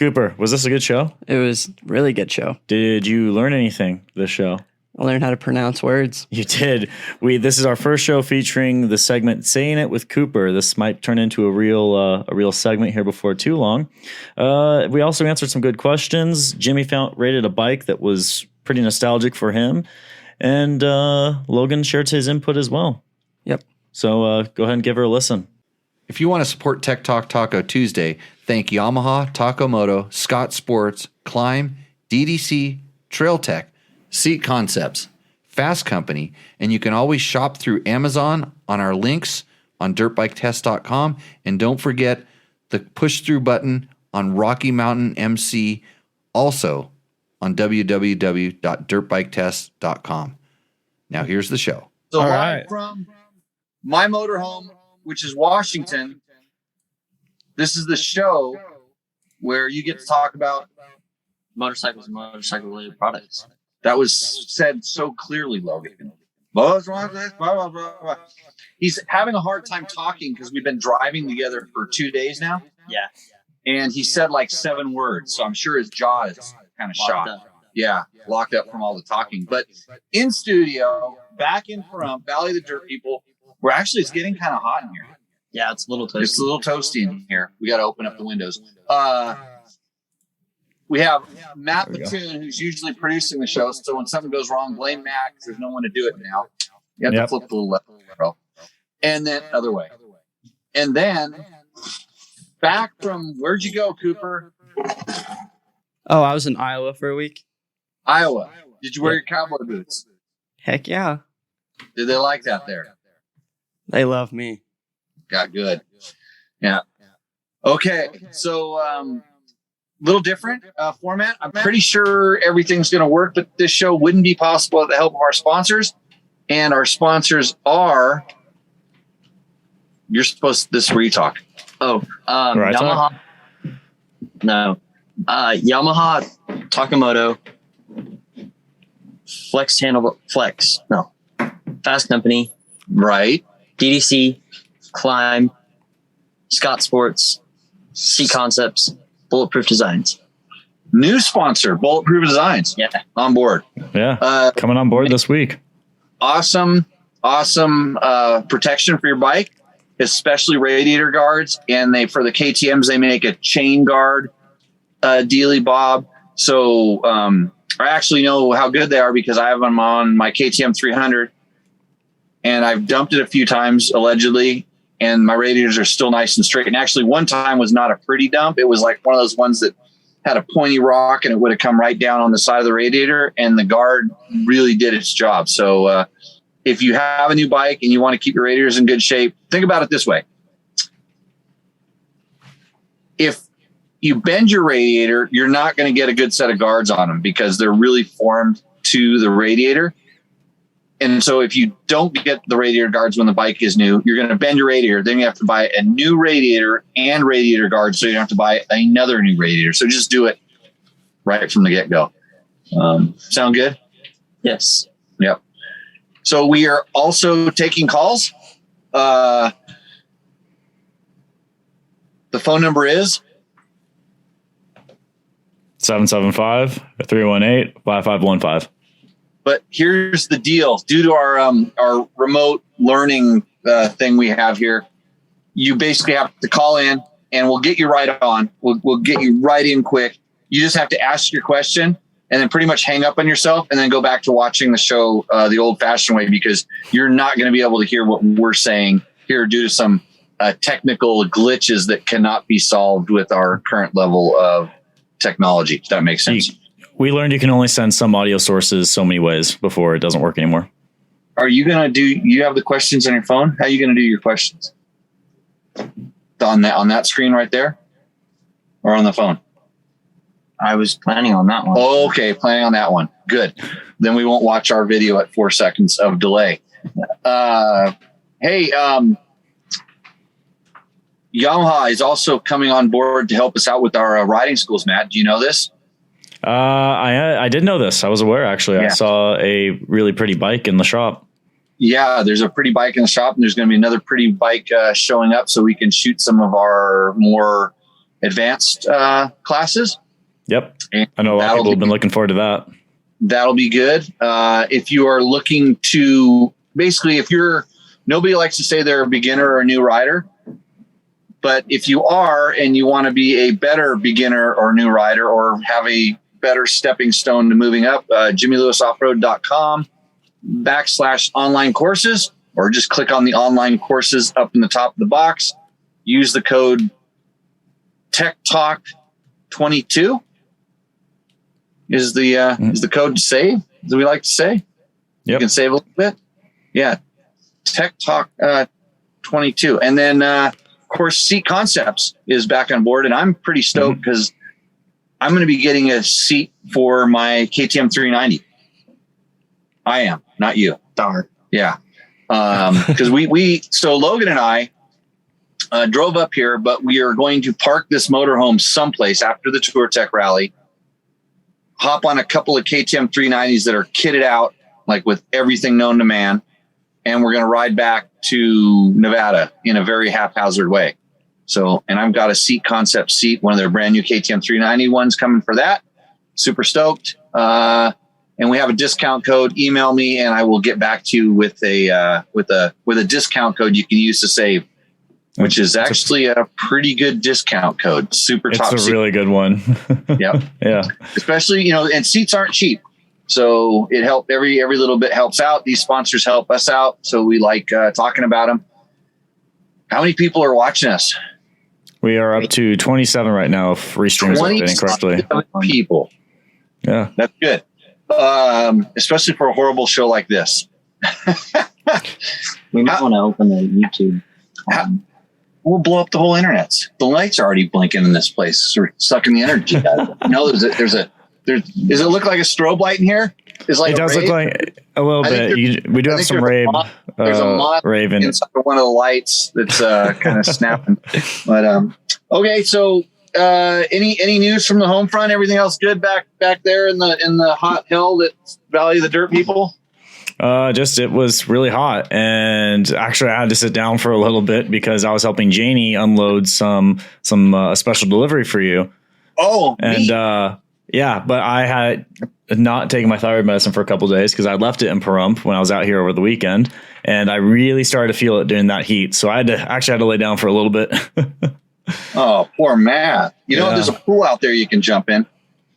Cooper, was this a good show? It was a really good show. Did you learn anything this show? I learned how to pronounce words. You did. This is our first show featuring the segment "Saying It with Cooper." This might turn into a real segment here before too long. We also answered some good questions. Jimmy rated a bike that was pretty nostalgic for him, and Logan shared his input as well. Yep. So go ahead and give her a listen. If you want to support Tech Talk Taco Tuesday, thank Yamaha, Moto, Scott Sports, Climb, DDC, Trail Tech, Seat Concepts, Fasst Company, and you can always shop through Amazon on our links on dirtbiketest.com. And don't forget the push-through button on Rocky Mountain MC, also on www.dirtbiketest.com. Now here's the show. So All live right. from my motorhome, which is Washington, this is the show where you get to talk about motorcycles and motorcycle-related products. that was said so clearly, Logan. What's wrong with this? Blah, blah, blah, blah. He's having a hard time talking because we've been driving together for 2 days now. Yeah. And he said like 7 words. So I'm sure his jaw is kind of shot. Yeah, locked up from all the talking. But in studio, back in front, Valley of the Dirt People, it's getting kind of hot in here. Yeah, it's a little toasty. It's a little toasty in here. We got to open up the windows. We have Matt Platoon, who's usually producing the show. So when something goes wrong, blame Matt because there's no one to do it now. You have to flip the little left arrow. And then other way. And then back from, where'd you go, Cooper? Oh, I was in Iowa for a week. Iowa. Did you wear your cowboy boots? Heck yeah. Did they like that there? They love me. Got good. Yeah. Okay. So, little different format. I'm pretty sure everything's going to work, but this show wouldn't be possible with the help of our sponsors. And our sponsors are, this is where you talk. Oh, Yamaha. No. Yamaha, Takamoto, Fasst Company. Right. DDC, Climb, Scott Sports, Seat Concepts, Bulletproof Designs. New sponsor, Bulletproof Designs. Yeah. On board. Yeah. Coming on board this week. Awesome protection for your bike, especially radiator guards. And for the KTMs, they make a chain guard dealy bob. So I actually know how good they are because I have them on my KTM 300. And I've dumped it a few times, allegedly, and my radiators are still nice and straight. And actually, one time was not a pretty dump. It was like one of those ones that had a pointy rock, and it would have come right down on the side of the radiator, and the guard really did its job. So if you have a new bike and you want to keep your radiators in good shape, think about it this way. If you bend your radiator, you're not going to get a good set of guards on them because they're really formed to the radiator. And so if you don't get the radiator guards when the bike is new, you're going to bend your radiator. Then you have to buy a new radiator and radiator guards. So you don't have to buy another new radiator. So just do it right from the get-go. Sound good? Yes. Yep. So we are also taking calls. The phone number is 775-318-5515. But here's the deal. Due to our remote learning thing we have here, you basically have to call in and we'll get you right on. We'll get you right in quick. You just have to ask your question and then pretty much hang up on yourself and then go back to watching the show the old-fashioned way because you're not going to be able to hear what we're saying here due to some technical glitches that cannot be solved with our current level of technology. If that makes sense. We learned you can only send some audio sources so many ways before it doesn't work anymore. Are you going to you have the questions on your phone? How are you going to do your questions? On that screen right there or on the phone? I was planning on that one. Oh, okay. Planning on that one. Good. Then we won't watch our video at 4 seconds of delay. Hey, Yamaha is also coming on board to help us out with our riding schools, Matt. Do you know this? I did know this. I was aware, actually. Yeah. I saw a really pretty bike in the shop. Yeah, there's a pretty bike in the shop, and there's going to be another pretty bike showing up so we can shoot some of our more advanced classes. Yep. And I know a lot of that'll people have be- been looking forward to that. That'll be good. If you are looking to, basically, nobody likes to say they're a beginner or a new rider, but if you are and you want to be a better beginner or new rider or have a better stepping stone to moving up, jimmylewisoffroad.com/online courses, or just click on the online courses up in the top of the box. Use the code TechTalk22 is the code to save, as we like to say. You can save a little bit. Yeah. Tech Talk 22. And then, of course, Seat Concepts is back on board. And I'm pretty stoked because I'm going to be getting a seat for my KTM 390. I am, not you. Darn. Yeah. Because so Logan and I drove up here, but we are going to park this motorhome someplace after the Tour Tech Rally, hop on a couple of KTM 390s that are kitted out, like with everything known to man. And we're going to ride back to Nevada in a very haphazard way. So, and I've got a Seat Concept seat, one of their brand new KTM 390 ones coming for that. Super stoked. And we have a discount code. Email me and I will get back to you with a discount code you can use to save, which is actually a pretty good discount code. Super top. It's a really good one. Yep. Yeah. Especially, and seats aren't cheap. So it helped. Every little bit helps out. These sponsors help us out. So we like talking about them. How many people are watching us? We are up to 27 right now, if Restream is updating correctly. People. Yeah. That's good. Especially for a horrible show like this. We might want to open the YouTube. We'll blow up the whole internet. The lights are already blinking in this place, sucking the energy out of it. No, does it look like a strobe light in here? It does look like a little bit. We do have some rave. There's a moth rave in inside of one of the lights that's kind of snapping. But okay, so any news from the home front? Everything else good back there in the hot hell that's Valley of the Dirt people? It was really hot, and actually I had to sit down for a little bit because I was helping Janie unload some special delivery for you. Oh, and yeah, but I had not taken my thyroid medicine for a couple of days because I left it in Pahrump when I was out here over the weekend, and I really started to feel it during that heat. So I had to lay down for a little bit. Oh, poor Matt. There's a pool out there you can jump in,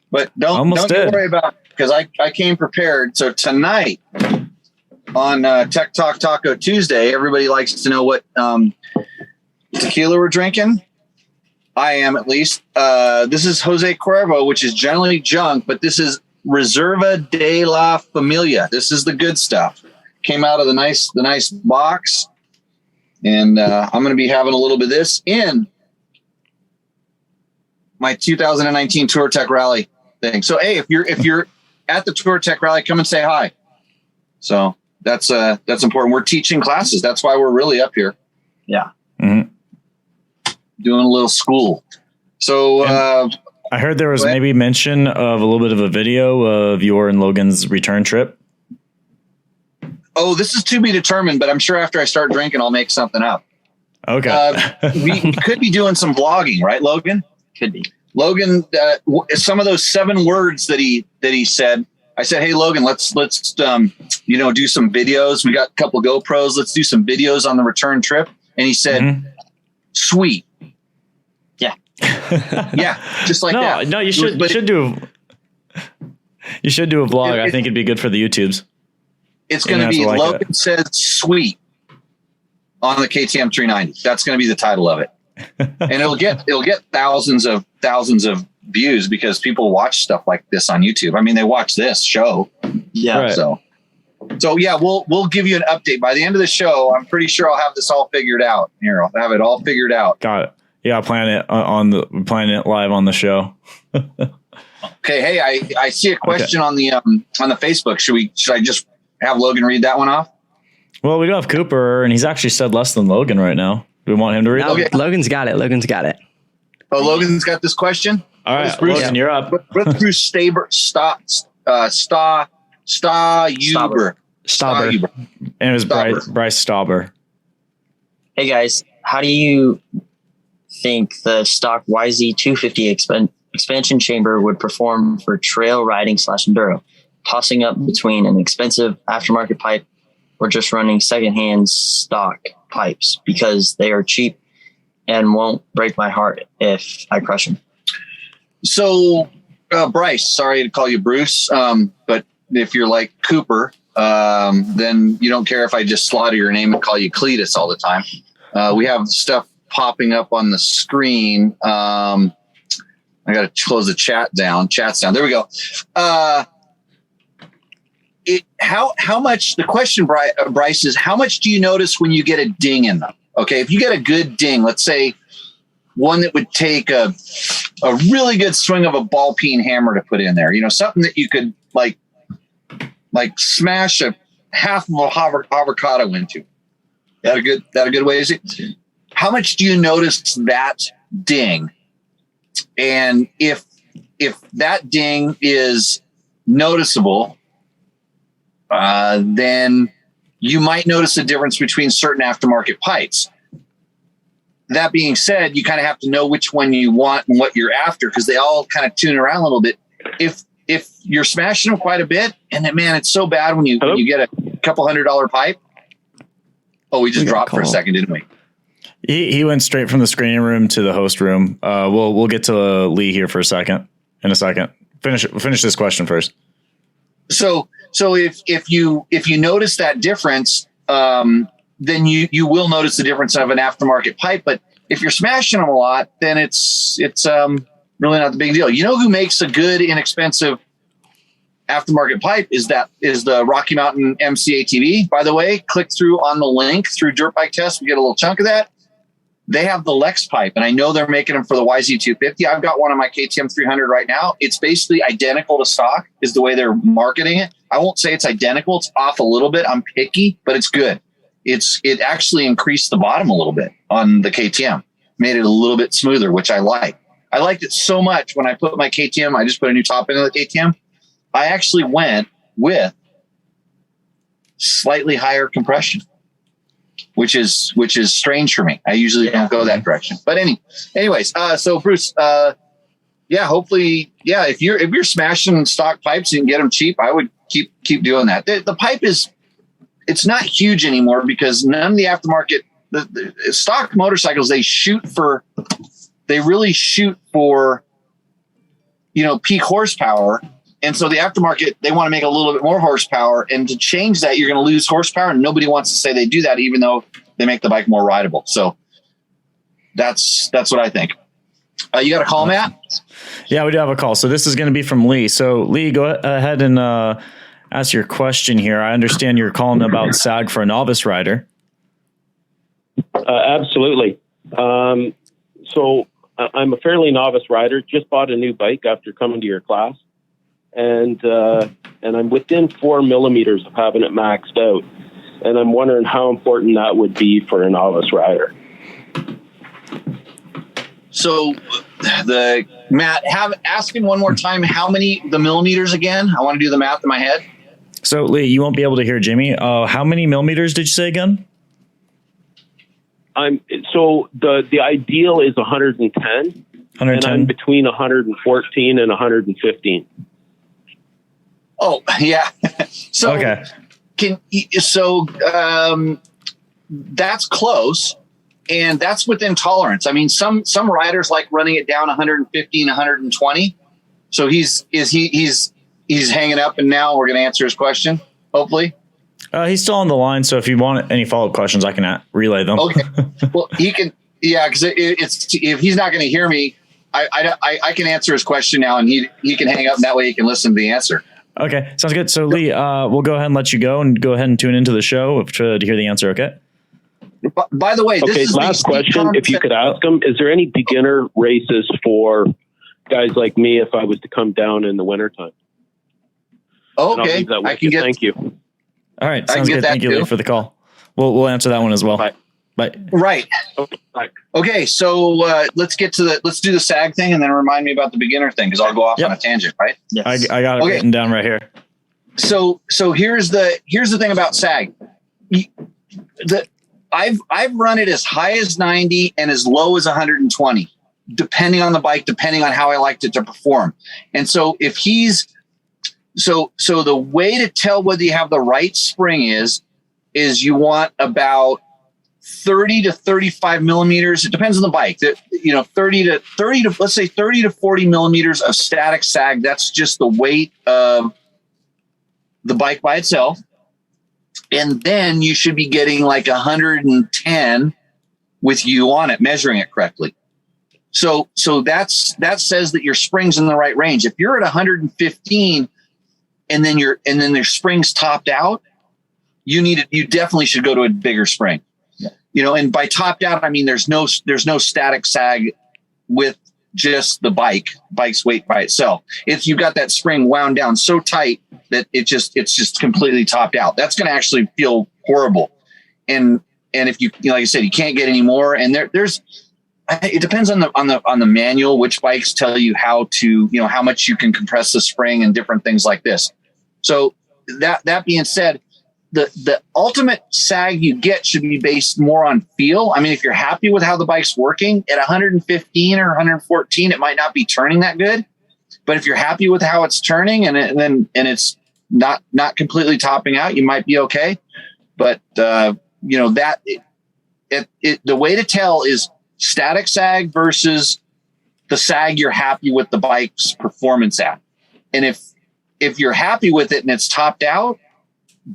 but don't worry about it because I came prepared. So tonight on Tech Talk Taco Tuesday, everybody likes to know what tequila we're drinking. I am, at least. This is Jose Cuervo, which is generally junk, but this is Reserva de la Familia. This is the good stuff. Came out of the nice box, and I'm going to be having a little bit of this in my 2019 Tour Tech Rally thing. So, hey, if you're at the Tour Tech Rally, come and say hi. So that's important. We're teaching classes. That's why we're really up here. Yeah. Mm-hmm. Doing a little school. So I heard there was maybe mention of a little bit of a video of your and Logan's return trip. Oh, this is to be determined, but I'm sure after I start drinking, I'll make something up. Okay. We could be doing some vlogging, right, Logan? Could be. Logan, some of those 7 words that he said, I said, hey, Logan, let's do some videos. We got a couple of GoPros. Let's do some videos on the return trip. And he said, sweet. Yeah. Yeah. Just like that. No, you should do a vlog. I think it'd be good for the YouTubes. It's going to be Logan says sweet on the KTM 390. That's going to be the title of it. And it'll get thousands of views because people watch stuff like this on YouTube. I mean, they watch this show. Yeah. Right. So yeah, we'll give you an update by the end of the show. I'm pretty sure I'll have this all figured out. Here, I'll have it all figured out. Got it. Yeah, planning it live on the show. Okay. Hey, I see a question on the Facebook. Should I just have Logan read that one off? Well, we do have Cooper, and he's actually said less than Logan right now. Do we want him to read No, it? Okay. Logan's got it. Oh, Logan's got this question. All right, Bruce, Logan, you're up. Let's do Staber. Stauber. And it was Stauber. Bryce Stauber. Hey guys, how do you think the stock YZ250 expansion chamber would perform for trail riding / enduro, tossing up between an expensive aftermarket pipe or just running secondhand stock pipes because they are cheap and won't break my heart if I crush them. So, Bryce, sorry to call you Bruce, but if you're like Cooper, then you don't care if I just slaughter your name and call you Cletus all the time. We have stuff popping up on the screen. I got to close the chat down. Chat's down. There we go. How much? The question, Bryce, is how much do you notice when you get a ding in them? Okay, if you get a good ding, let's say one that would take a really good swing of a ball peen hammer to put in there. Something that you could like smash a half of a avocado into. That a good way? Is it? How much do you notice that ding? And if that ding is noticeable, then you might notice a difference between certain aftermarket pipes. That being said, you kind of have to know which one you want and what you're after, because they all kind of tune around a little bit. If you're smashing them quite a bit, and then, man, it's so bad when you get a couple $100 pipe. Oh, we just dropped for a second, didn't we? He went straight from the screening room to the host room. We'll get to Lee here for a second. Finish this question first. So if you notice that difference, then you will notice the difference of an aftermarket pipe. But if you're smashing them a lot, then it's really not the big deal. You know who makes a good, inexpensive aftermarket pipe is the Rocky Mountain MC ATV. By the way, click through on the link through Dirt Bike Test. We get a little chunk of that. They have the Lex pipe, and I know they're making them for the YZ250. I've got one on my KTM 300 right now. It's basically identical to stock is the way they're marketing it. I won't say it's identical. It's off a little bit. I'm picky, but it's good. It actually increased the bottom a little bit on the KTM, made it a little bit smoother, which I like. I liked it so much when I put my KTM, I just put a new top into the KTM. I actually went with slightly higher compression, which is strange for me. I usually don't go that direction. But anyways, so Bruce, hopefully, if you're smashing stock pipes and you can get them cheap, I would keep doing that. The pipe it's not huge anymore because none of the aftermarket, the stock motorcycles, they really shoot for, peak horsepower. And so the aftermarket, they want to make a little bit more horsepower, and to change that, you're going to lose horsepower, and nobody wants to say they do that, even though they make the bike more rideable. So that's what I think. You got a call, Matt? Yeah, we do have a call. So this is going to be from Lee. So Lee, go ahead and ask your question here. I understand you're calling about SAG for a novice rider. Absolutely. So I'm a fairly novice rider. Just bought a new bike after coming to your class. And I'm within 4 millimeters of having it maxed out. And I'm wondering how important that would be for a novice rider. So Matt, ask him one more time, how many the millimeters again? I want to do the math in my head. So Lee, you won't be able to hear Jimmy. How many millimeters did you say again? So the ideal is 110. And I'm between 114 and 115. Oh, yeah. So okay. That's close, and that's within tolerance. I mean, some riders like running it down 115, 120. So he's hanging up, and now we're going to answer his question, hopefully. He's still on the line, so if you want any follow-up questions, I can relay them. Okay. Well, he can, because if he's not going to hear me, I can answer his question now, and he can hang up, and that way he can listen to the answer. Okay, sounds good. So Lee, we'll go ahead and let you go and tune into the show to hear the answer. Okay. By the way, this is last question. If you could ask him, is there any beginner races for guys like me if I was to come down in the wintertime? Okay, Thank you. All right, sounds good. Thank you, Lee, for the call. We'll answer that one as well. Bye. Right. Bye. Okay, so let's do the SAG thing, and then remind me about the beginner thing, because I'll go off on a tangent, right? Yes. I got it written down right here. So here's the thing about SAG. I've run it as high as 90 and as low as 120, depending on the bike, depending on how I liked it to perform. And so if he's so the way to tell whether you have the right spring is you want about 30 to 35 millimeters. It depends on the bike. That 30 to let's say 30 to 40 millimeters of static sag. That's just the weight of the bike by itself. And then you should be getting like 110 with you on it, measuring it correctly. So that says that your spring's in the right range. If you're at 115 and then your spring's topped out, you definitely should go to a bigger spring. And by topped out, I mean there's no static sag with just the bike's weight by itself. If you've got that spring wound down so tight that it's just completely topped out, that's going to actually feel horrible. And if you like I said, you can't get any more. And it depends on the manual, which bikes tell you how to, how much you can compress the spring and different things like this. So that being said, the ultimate sag you get should be based more on feel. I mean, if you're happy with how the bike's working at 115 or 114, it might not be turning that good. But if you're happy with how it's turning and it's not completely topping out, you might be okay. But the way to tell is static sag versus the sag you're happy with the bike's performance at. And if you're happy with it and it's topped out,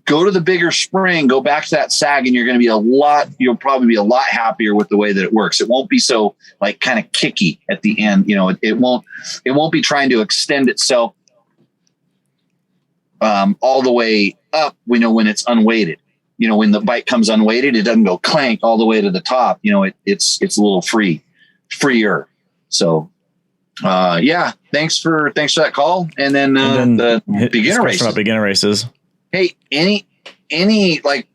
go to the bigger spring, go back to that sag, and you'll probably be a lot happier with the way that it works. It won't be so like kind of kicky at the end. It won't be trying to extend itself all the way up, when it's unweighted. When the bike comes unweighted, it doesn't go clank all the way to the top. It's a little freer. So, thanks for that call. And then the beginner races. About beginner races. Hey, any like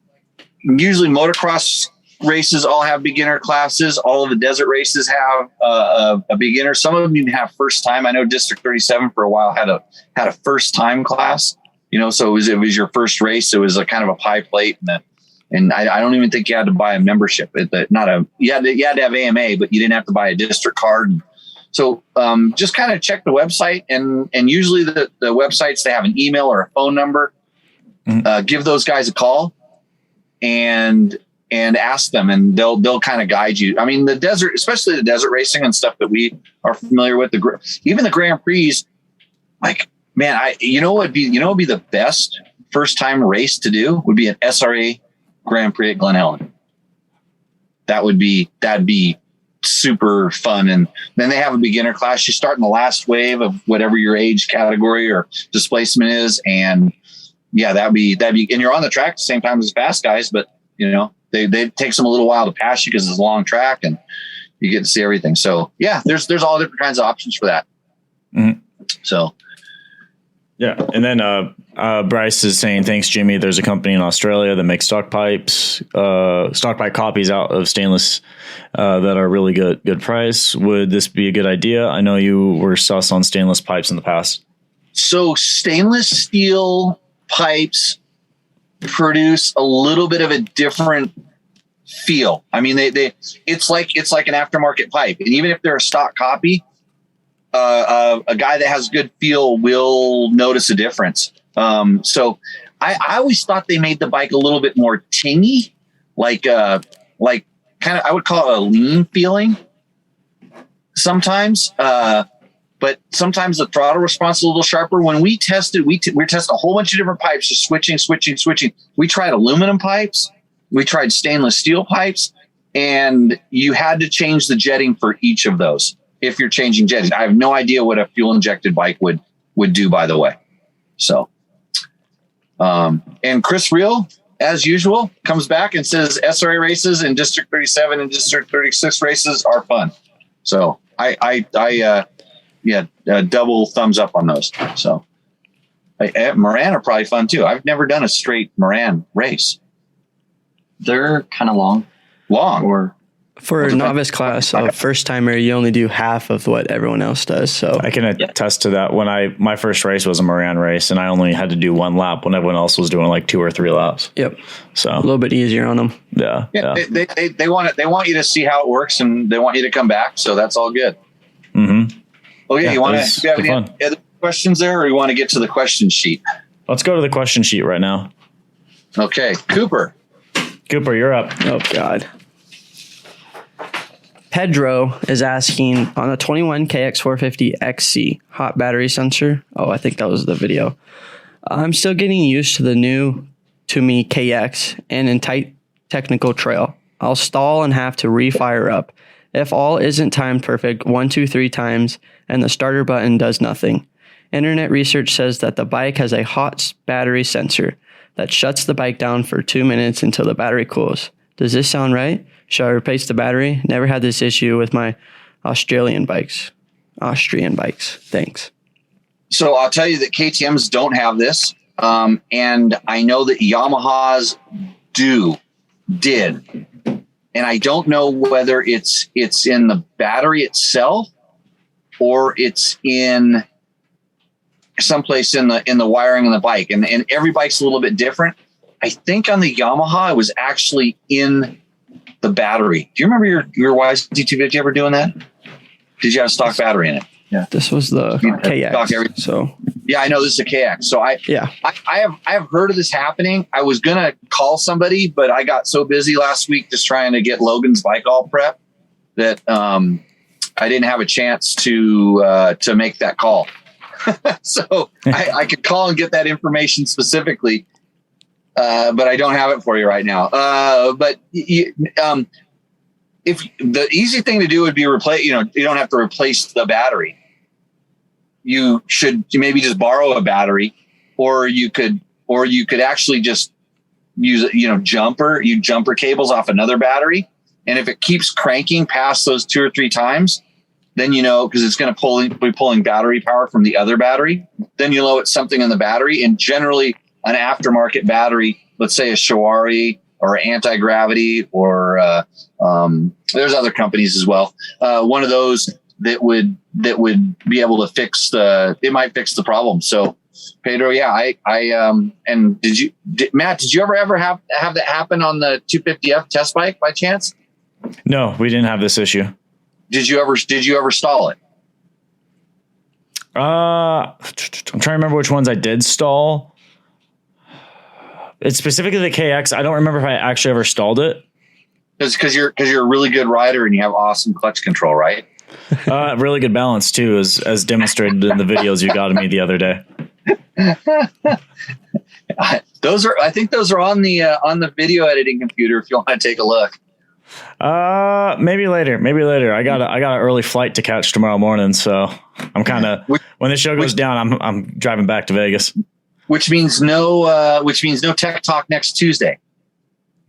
usually motocross races all have beginner classes. All of the desert races have a beginner. Some of them even have first time. I know District 37 for a while had a first time class. So it was your first race. It was a kind of a pie plate, and I don't even think you had to buy a membership. You had to have AMA, but you didn't have to buy a district card. So just kind of check the website, and usually the websites, they have an email or a phone number. Give those guys a call and ask them, and they'll kind of guide you. I mean, the desert, especially the desert racing and stuff that we are familiar with, even the Grand Prix, like, man, what would be the best first time race to do would be an SRA Grand Prix at Glen Helen. That'd be super fun. And then they have a beginner class. You start in the last wave of whatever your age category or displacement is. And that'd be, and you're on the track at the same time as the fast guys, but they takes them a little while to pass you because it's a long track and you get to see everything. So there's all different kinds of options for that. Mm-hmm. So. Yeah. And then Bryce is saying, thanks, Jimmy. There's a company in Australia that makes stock pipe copies out of stainless that are really good price. Would this be a good idea? I know you were sus on stainless pipes in the past. So stainless steel pipes produce a little bit of a different feel. I mean, it's like an aftermarket pipe. And even if they're a stock copy, a guy that has good feel will notice a difference. So I always thought they made the bike a little bit more tingy, like kind of, I would call it a lean feeling sometimes. But sometimes the throttle response is a little sharper. When we tested, we tested a whole bunch of different pipes, just switching. We tried aluminum pipes. We tried stainless steel pipes, and you had to change the jetting for each of those. If you're changing jetting, I have no idea what a fuel injected bike would do, by the way. So, and Chris Reel, as usual, comes back and says SRA races in District 37 and District 36 races are fun. So double thumbs up on those. So Moran are probably fun too. I've never done a straight Moran race. They're kind of long. Or For a novice class, a first timer, you only do half of what everyone else does. So I can attest to that. When my first race was a Moran race, and I only had to do one lap when everyone else was doing like 2 or 3 laps. Yep. So a little bit easier on them. Yeah. They want it. They want you to see how it works, and they want you to come back. So that's all good. Mm-hmm. Okay, you want to? Do you have any other questions there, or you want to get to the question sheet? Let's go to the question sheet right now. Okay, Cooper, you're up. Oh God. Pedro is asking on a 21 KX450 XC hot battery sensor. Oh, I think that was the video. I'm still getting used to the new to me KX and in tight technical trail. I'll stall and have to refire up. If all isn't timed perfect 1, 2, 3 times and the starter button does nothing. Internet research says that the bike has a hot battery sensor that shuts the bike down for 2 minutes until the battery cools. Does this sound right? Should I replace the battery? Never had this issue with my Austrian bikes. Thanks. So I'll tell you that KTMs don't have this. And I know that Yamahas did. And I don't know whether it's in the battery itself or it's in someplace in the wiring of the bike. And every bike's a little bit different. I think on the Yamaha, it was actually in the battery. Do you remember your YZ250 ever doing that? Did you have a stock battery in it? Yeah. This was the KX. So yeah, I know this is a KX. So I have heard of this happening. I was going to call somebody, but I got so busy last week just trying to get Logan's bike all prepped that I didn't have a chance to make that call. So I could call and get that information specifically. But I don't have it for you right now. But if the easy thing to do would be replace, you don't have to replace the battery. You should maybe just borrow a battery, or you could actually just use, jumper cables off another battery. And if it keeps cranking past those 2 or 3 times, then because it's going to be pulling battery power from the other battery, then you know it's something in the battery. And generally, an aftermarket battery, let's say a Shawari or anti-gravity, or there's other companies as well. One of those that would be able to it might fix the problem. So Pedro, yeah, and Matt, did you ever have that happen on the 250F test bike by chance? No, we didn't have this issue. Did you ever stall it? I'm trying to remember which ones I did stall. It's specifically the KX. I don't remember if I actually ever stalled it. Because you're a really good rider and you have awesome clutch control, right? Really good balance too, as demonstrated in the videos you got of me the other day. I think those are on the video editing computer if you want to take a look. Maybe later. I got an early flight to catch tomorrow morning, so I'm kind of when the show goes down, I'm driving back to Vegas. Which means no Tech Talk next Tuesday.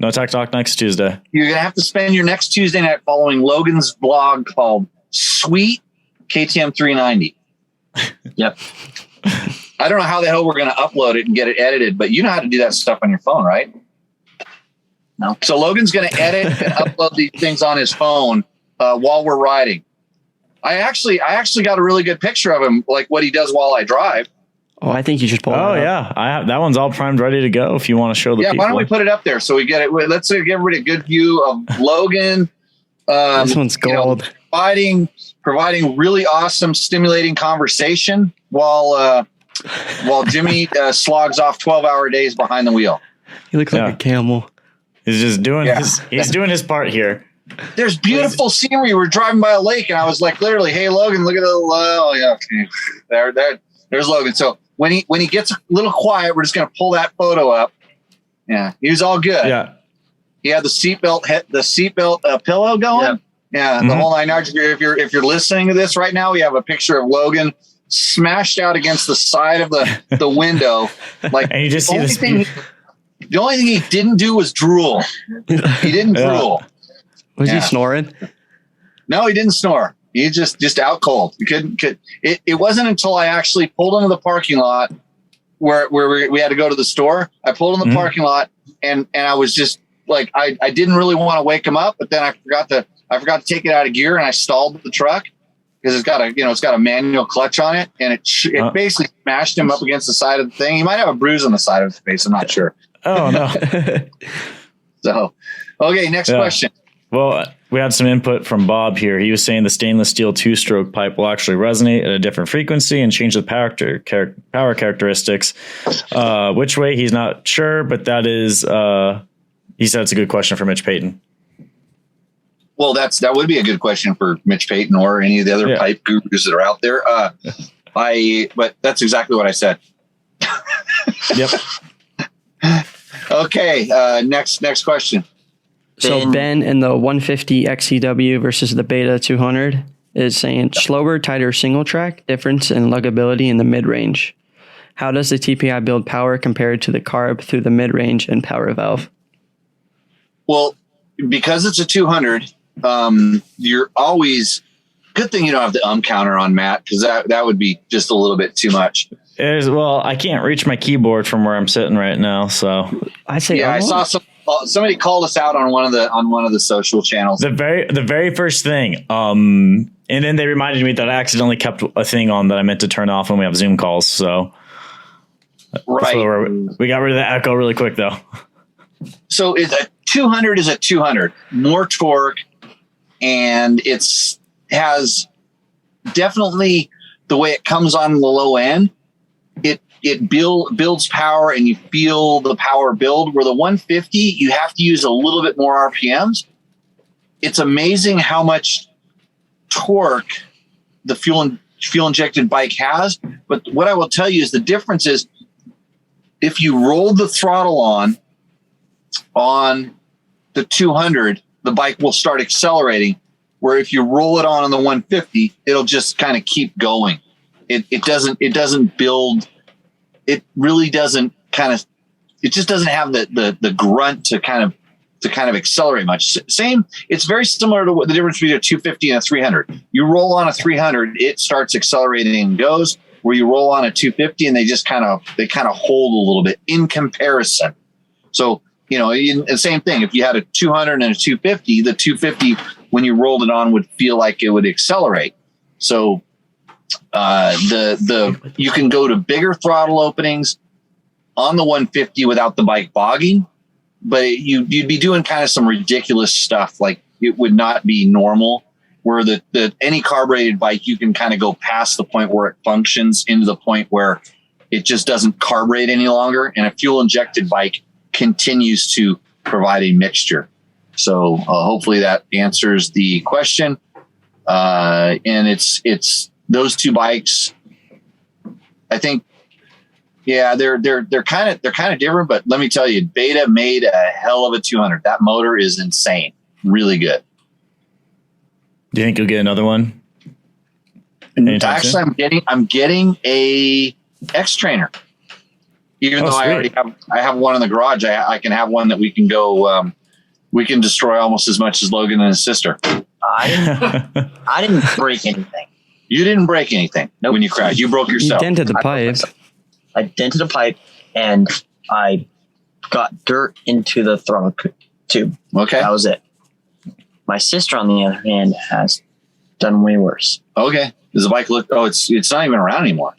No Tech Talk next Tuesday. You're gonna have to spend your next Tuesday night following Logan's blog called Sweet KTM 390. Yep. I don't know how the hell we're gonna upload it and get it edited, but you know how to do that stuff on your phone, right? No. So Logan's gonna edit and upload these things on his phone while we're riding. I actually got a really good picture of him, like what he does while I drive. Oh, I think you should pull it up. Yeah. I have that one's all primed, ready to go if you want to show the people. Why don't we put it up there so we get it? Let's give everybody a good view of Logan. This one's gold. Providing really awesome, stimulating conversation while Jimmy slogs off 12-hour days behind the wheel. He looks like a camel. He's just doing doing his part here. There's beautiful scenery. We're driving by a lake, and I was like, literally, "Hey, Logan, look at the there's Logan." So when he gets a little quiet, we're just going to pull that photo up. Yeah, he was all good. Yeah, he had the seatbelt pillow going. Yeah, the whole 9 yards. If you're listening to this right now, we have a picture of Logan smashed out against the side of the window. Like, and you just see this. The only thing he didn't do was drool. He didn't drool. Was he snoring? No, he didn't snore. He just out cold. He couldn't. It wasn't until I actually pulled into the parking lot where we had to go to the store. I pulled in the parking lot and I was just like, I didn't really want to wake him up, but then I forgot to I forgot to take it out of gear, and I stalled the truck because it's got a manual clutch on it, and it basically smashed him up against the side of the thing. He might have a bruise on the side of his face. I'm not sure. Oh no. So, okay, next question. Well, we had some input from Bob here. He was saying the stainless steel 2-stroke pipe will actually resonate at a different frequency and change the power characteristics. Which way, he's not sure, but that is, he said it's a good question for Mitch Payton. Well, that would be a good question for Mitch Payton or any of the other pipe gurus that are out there. But that's exactly what I said. Yep. Okay. Next question. So Ben in the 150 XCW versus the Beta 200 is saying slower, tighter single track, difference in luggability in the mid range. How does the TPI build power compared to the carb through the mid range and power valve? Well, because it's a 200, you're always good thing you don't have the counter on Matt, because that would be just a little bit too much. Well, I can't reach my keyboard from where I'm sitting right now, so I say I saw somebody called us out on one of the social channels. The very first thing, and then they reminded me that I accidentally kept a thing on that I meant to turn off when we have Zoom calls. So right, we got rid of the echo really quick though. So a 200 is a 200, more torque, and has definitely the way it comes on the low end. It builds power, and you feel the power build. Where the 150, you have to use a little bit more RPMs. It's amazing how much torque the fuel injected bike has. But what I will tell you is the difference is if you roll the throttle on the 200, the bike will start accelerating. Where if you roll it on the 150, it'll just kind of keep going. It doesn't build. It really doesn't it just doesn't have the grunt to kind of accelerate much. Same. It's very similar to what the difference between a 250 and a 300. You roll on a 300, it starts accelerating and goes, where you roll on a 250 and they kind of hold a little bit in comparison. So, the same thing. If you had a 200 and a 250, the 250, when you rolled it on, would feel like it would accelerate. So, you can go to bigger throttle openings on the 150 without the bike bogging, but you'd be doing kind of some ridiculous stuff. Like it would not be normal, where any carbureted bike, you can kind of go past the point where it functions into the point where it just doesn't carburate any longer. And a fuel injected bike continues to provide a mixture. So hopefully that answers the question. And it's those two bikes, I think, they're kind of different. But let me tell you, Beta made a hell of a 200. That motor is insane, really good. Do you think you'll get another one? Actually, I'm getting a X trainer. Even though I have one in the garage, I can have one that we can go. We can destroy almost as much as Logan and his sister. I didn't break anything. You didn't break anything when you crashed. You broke yourself. You dented the pipe. I dented a pipe, and I got dirt into the throttle tube. Okay. That was it. My sister, on the other hand, has done way worse. Okay. Does the bike look? Oh, it's not even around anymore.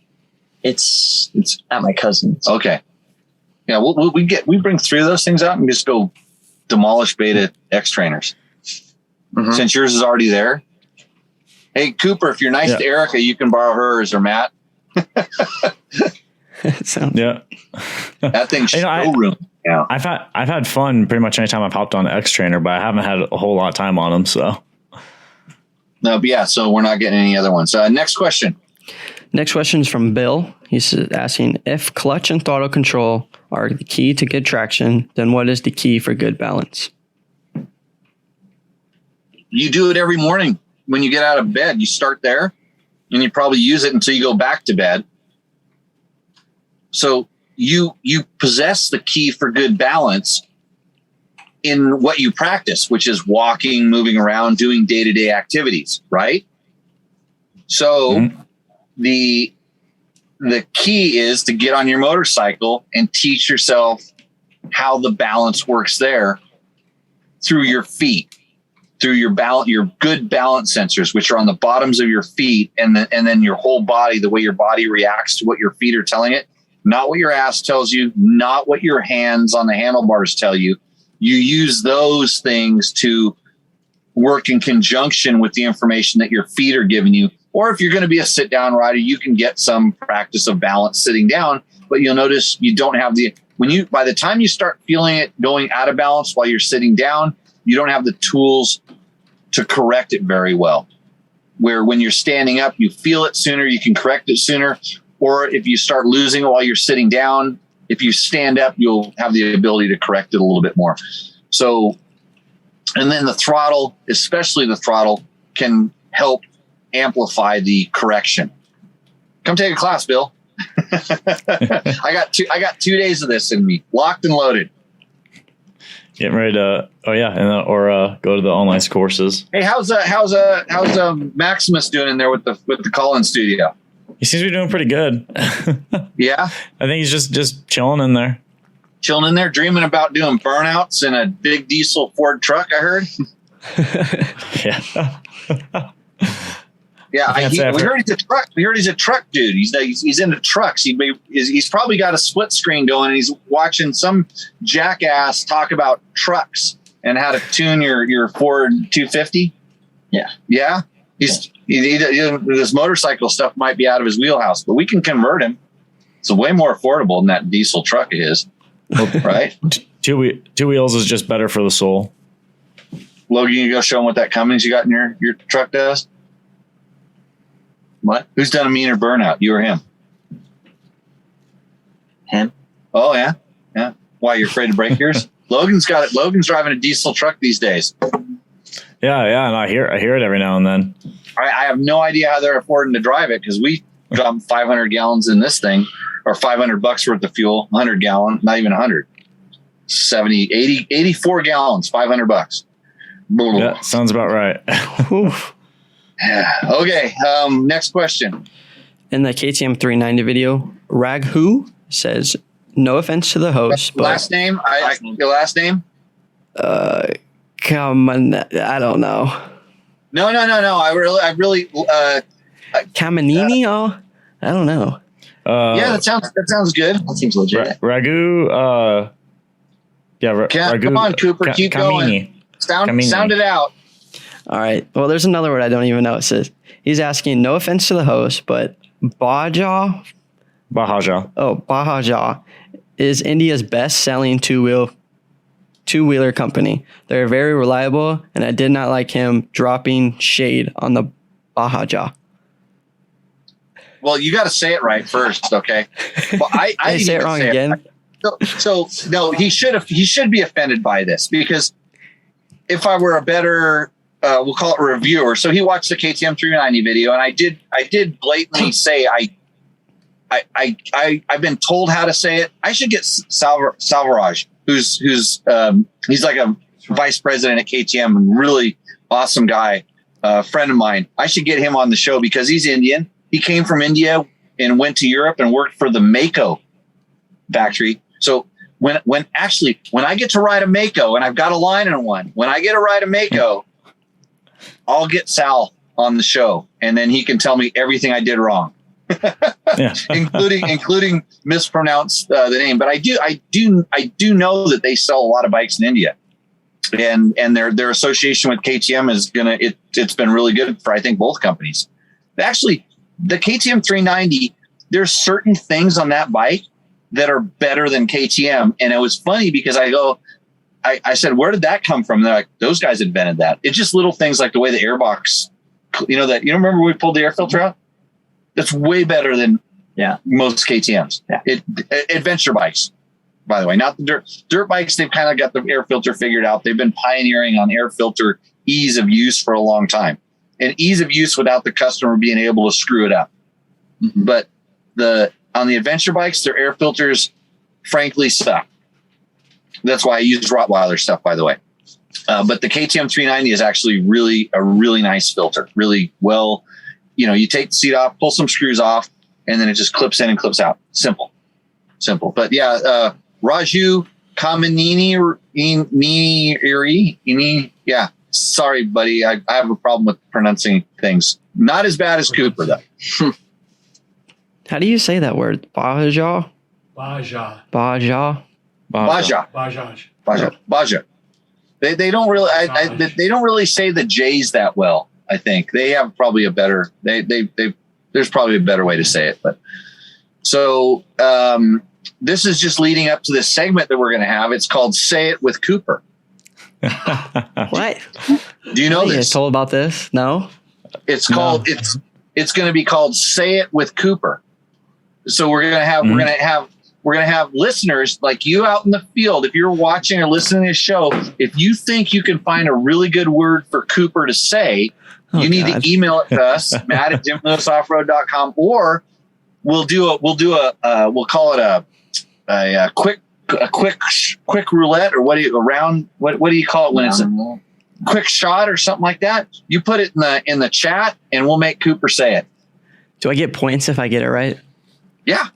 It's at my cousin's. Okay. Yeah, we bring 3 of those things out and just go demolish Beta X trainers. Mm-hmm. Since yours is already there. Hey, Cooper, if you're nice to Erica, you can borrow hers, or Matt. That thing's showroom. Yeah. I've had fun pretty much anytime I've hopped on an X trainer, but I haven't had a whole lot of time on them. So no, but yeah, so we're not getting any other ones. Next question. Next question is from Bill. He's asking, if clutch and throttle control are the key to good traction, then what is the key for good balance? You do it every morning when you get out of bed. You start there, and you probably use it until you go back to bed. So you possess the key for good balance in what you practice, which is walking, moving around, doing day-to-day activities, right? So the key is to get on your motorcycle and teach yourself how the balance works there through your feet, through your good balance sensors, which are on the bottoms of your feet, and then your whole body, the way your body reacts to what your feet are telling it, not what your ass tells you, not what your hands on the handlebars tell you. You use those things to work in conjunction with the information that your feet are giving you. Or if you're going to be a sit down rider, you can get some practice of balance sitting down, but you'll notice you don't have by the time you start feeling it going out of balance while you're sitting down, you don't have the tools to correct it very well. Where when you're standing up, you feel it sooner, you can correct it sooner. Or if you start losing it while you're sitting down, if you stand up, you'll have the ability to correct it a little bit more. So, and then the throttle, especially the throttle, can help amplify the correction. Come take a class, Bill. I got 2 days of this in me, locked and loaded. Getting ready to, go to the online courses. Hey, how's Maximus doing in there with the call-in studio? He seems to be doing pretty good. Yeah, I think he's just chilling in there. Chilling in there, dreaming about doing burnouts in a big diesel Ford truck. I heard. Yeah. Yeah, we heard he's a truck. We heard he's a truck dude. He's into trucks. He's probably got a split screen going, and he's watching some jackass talk about trucks and how to tune your Ford 250. Yeah. This motorcycle stuff might be out of his wheelhouse, but we can convert him. It's way more affordable than that diesel truck of his, right? Two wheels is just better for the soul. Logan, you go show him what that Cummins you got in your truck does. What? Who's done a meaner burnout? You or him? Him. Oh yeah. Why, you're afraid to break yours? Logan's got it. Logan's driving a diesel truck these days. Yeah, and I hear it every now and then. I have no idea how they're affording to drive it, because we dump 500 gallons in this thing, or $500 worth of fuel, 100 gallon, not even 100, 70, 80, 84 gallons, $500. Yeah, sounds about right. Okay. Next question. In the KTM 390 video, Raghu says, "No offense to the host, but last name. Your last name? Come on, I don't know. No. I really. Kamanini? I don't know. Yeah, that sounds good. That seems legit. Ragu. Ragu. Come on, Cooper. Keep going. Sound it out. All right. Well, there's another word I don't even know. It says, he's asking, no offense to the host, but Bahaja is India's best-selling two-wheeler company. They're very reliable, and I did not like him dropping shade on the Bahaja. Well, you got to say it right first, okay? Well, I say it wrong again. So no, he should be offended by this, because if I were a better, we'll call it a reviewer. So he watched the KTM 390 video, and I did blatantly say I've been told how to say it. I should get Salvaraj, who's he's like a vice president at KTM, and really awesome guy, friend of mine. I should get him on the show because he's Indian. He came from India and went to Europe and worked for the Moto factory. So when I get to ride a Mako, and I've got a line in one, when I get to ride a Mako, I'll get Sal on the show, and then he can tell me everything I did wrong, including mispronounce the name. But I do know that they sell a lot of bikes in India, and their association with KTM is it's been really good for, I think, both companies. Actually, the KTM 390, there's certain things on that bike that are better than KTM. And it was funny because I said, where did that come from? And they're like, those guys invented that. It's just little things like the way the airbox, remember we pulled the air filter out? That's way better than most KTMs. Yeah. Adventure bikes, by the way, not the dirt bikes. They've kind of got the air filter figured out. They've been pioneering on air filter ease of use for a long time, and ease of use without the customer being able to screw it up. Mm-hmm. But on the adventure bikes, their air filters, frankly, suck. That's why I use Rottweiler stuff, by the way. But the KTM 390 is actually a really nice filter. Really well, you take the seat off, pull some screws off, and then it just clips in and clips out. Simple. But Raju Kamanini, sorry, buddy. I have a problem with pronouncing things. Not as bad as Cooper, though. How do you say that word? Baja? Baja. Baja? Baja. Bajaj. Baja. Baja. They don't really they don't really say the J's that well. I think they have probably a better there's probably a better way to say it. But so this is just leading up to this segment that we're going to have. It's called "Say It with Cooper." What? Do you know You this? told about this? No? It's called it's going to be called "Say It with Cooper." So we're going to have listeners like you out in the field. If you're watching or listening to this show, if you think you can find a really good word for Cooper to say, you need to email it to us, matt@jimlewisoffroad.com, or we'll call it a quick roulette, or what do you call it when it's a quick shot or something like that? You put it in the chat and we'll make Cooper say it. Do I get points if I get it right? Yeah.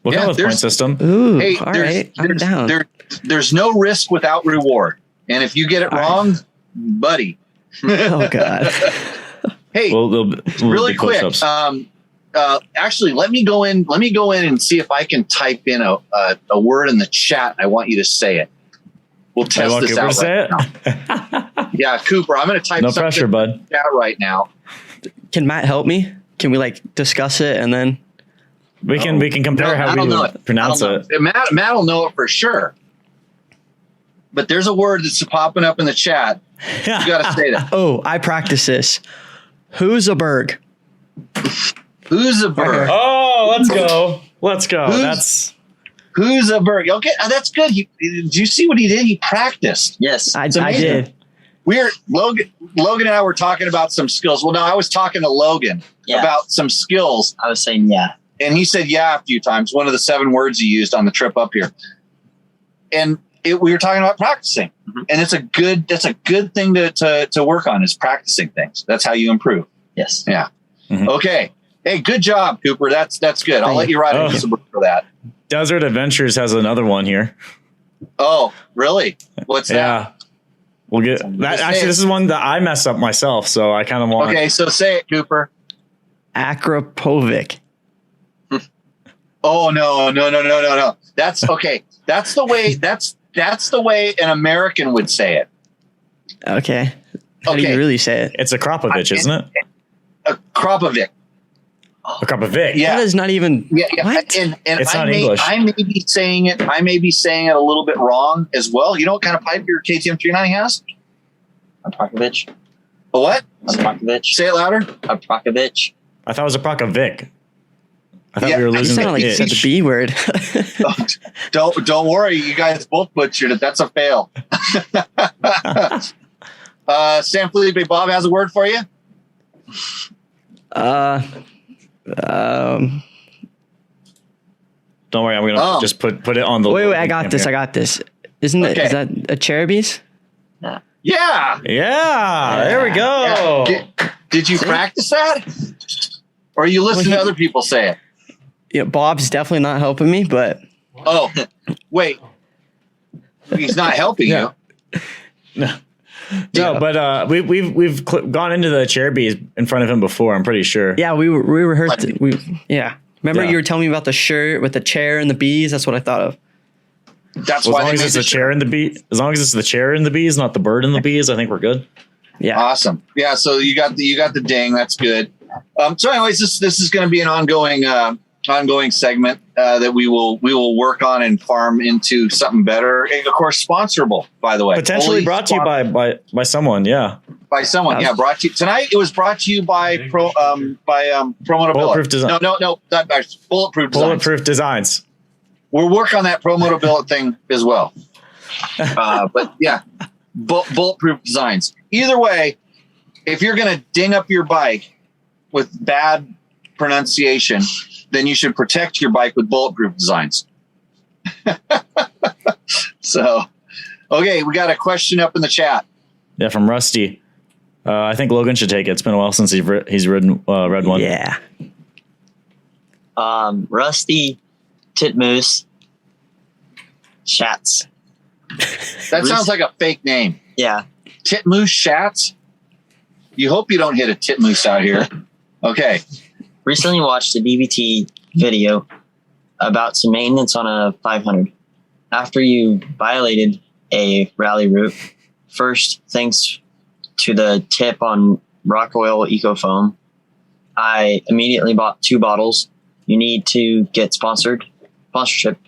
We'll go with point system. Ooh, Hey, all right. I'm down. There's no risk without reward. And if you get it wrong, buddy. Oh, God. Hey, We'll really do quick. push-ups. Actually, let me go in and see if I can type in a word in the chat. I want you to say it. We'll I test want this Cooper out to say right it. now. Yeah, Cooper, I'm going to type No something pressure, bud. in the chat right now. Can Matt help me? Can we discuss it and then? We can compare how we would pronounce it. Matt will know it for sure. But there's a word that's popping up in the chat. You got to say that. Oh, I practice this. Who's a berg? Who's a bird? Oh, let's go. Who's a bird? Okay, that's good. Did you see what he did? He practiced. Yes. I did. Logan and I were talking about some skills. Well, no, I was talking to Logan about some skills. I was saying, yeah. And he said, yeah, a few times. One of the 7 words he used on the trip up here. And we were talking about practicing. Mm-hmm. And that's a good thing to work on, is practicing things. That's how you improve. Yes. Yeah. Mm-hmm. Okay. Hey, good job, Cooper. That's good. I'll let you ride a for that. Desert Adventures has another one here. Oh, really? What's that? Yeah. We'll get that. Actually, this is one that I messed up myself, so I kind of want. Okay, so say it, Cooper. Akrapovic. Oh no. That's okay. That's the way an American would say it. Okay. How do you really say it? It's a Kropovich, isn't it? A Kropovic. A Kropovic. Yeah. That is not even. Yeah. What? And It's I not may, English. I may be saying it a little bit wrong as well. You know what kind of pipe your KTM 390 has? Aprakovich. A what? Aprakovich. Say it louder. Aprakovich. I thought it was a Prokovic. I thought we were You losing sound like you the said the itch. B word. Don't worry. You guys both butchered it. That's a fail. San Felipe Bob has a word for you. Don't worry, I'm gonna just put it on the. Wait, I got this. Isn't it? Is that a Cherubies? Yeah. Yeah, there we go. Yeah. Did you practice that? Or you listen to other people say it? Yeah, Bob's definitely not helping me, but Oh, wait. He's not helping you. No, but we've gone into the Cherubies in front of him before. I'm pretty sure. yeah, we rehearsed it. Remember Yeah. you were telling me about the shirt with the chair and the bees? That's what I thought of. That's Well, why as long they as made it's the the chair and the bee, as long as it's the chair and the bees, not the bird and the bees, I think we're good. Yeah. Awesome. Yeah. So you got the ding. That's good. So anyways, this is going to be an ongoing segment that we will work on and farm into something better. And of course, sponsorable, by the way. Potentially Fully brought to you by someone. Yeah. by someone. Yeah, brought to you tonight. It was brought to you by Promoto Bulletproof Billet. Design. No, not Bulletproof Designs. Bulletproof Designs. We'll work on that Promoto Billet thing as well. But yeah, Bulletproof Designs. Either way, if you're going to ding up your bike with bad pronunciation, then you should protect your bike with Bulletproof Designs. So, okay, we got a question up in the chat. Yeah, from Rusty. I think Logan should take it. It's been a while since he's read one. Yeah. Rusty Titmoose Schatz. That sounds like a fake name. Yeah. Titmoose Shats. You hope you don't hit a titmoose out here. Okay. Recently watched a DVT video about some maintenance on a 500. After you violated a rally route, first, thanks to the tip on Rock Oil Eco Foam, I immediately bought 2 bottles. You need to get sponsorship.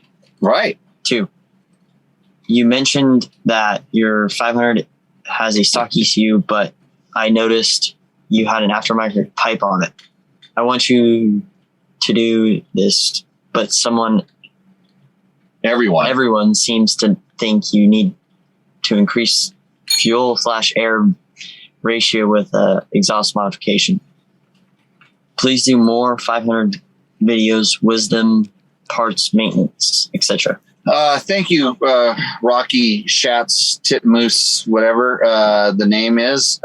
Right. 2. You mentioned that your 500 has a stock ECU, but I noticed you had an aftermarket pipe on it. I want you to do this, but everyone seems to think you need to increase fuel/air ratio with exhaust modification. Please do more 500 videos, wisdom, parts, maintenance, etc. Thank you, Rocky Shats, Titmoose, whatever the name is.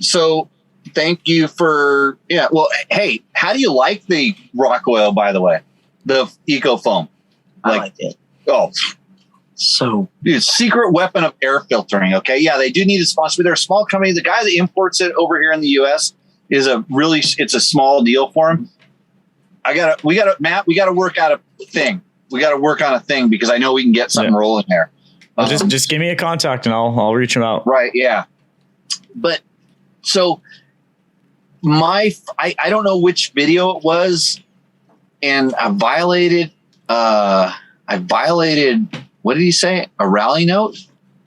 So thank you for, well, hey, how do you like the Rock Oil, by the way? The Eco Foam. I like it. Oh, so dude, secret weapon of air filtering. Okay. Yeah, they do need a sponsor. They're a small company. The guy that imports it over here in the US it's a small deal for him. Matt, we gotta work out a thing. We got to work on a thing because I know we can get something rolling there. Just give me a contact and I'll reach him out. Right. Yeah. But so I don't know which video it was, and I violated, what did he say? A rally note?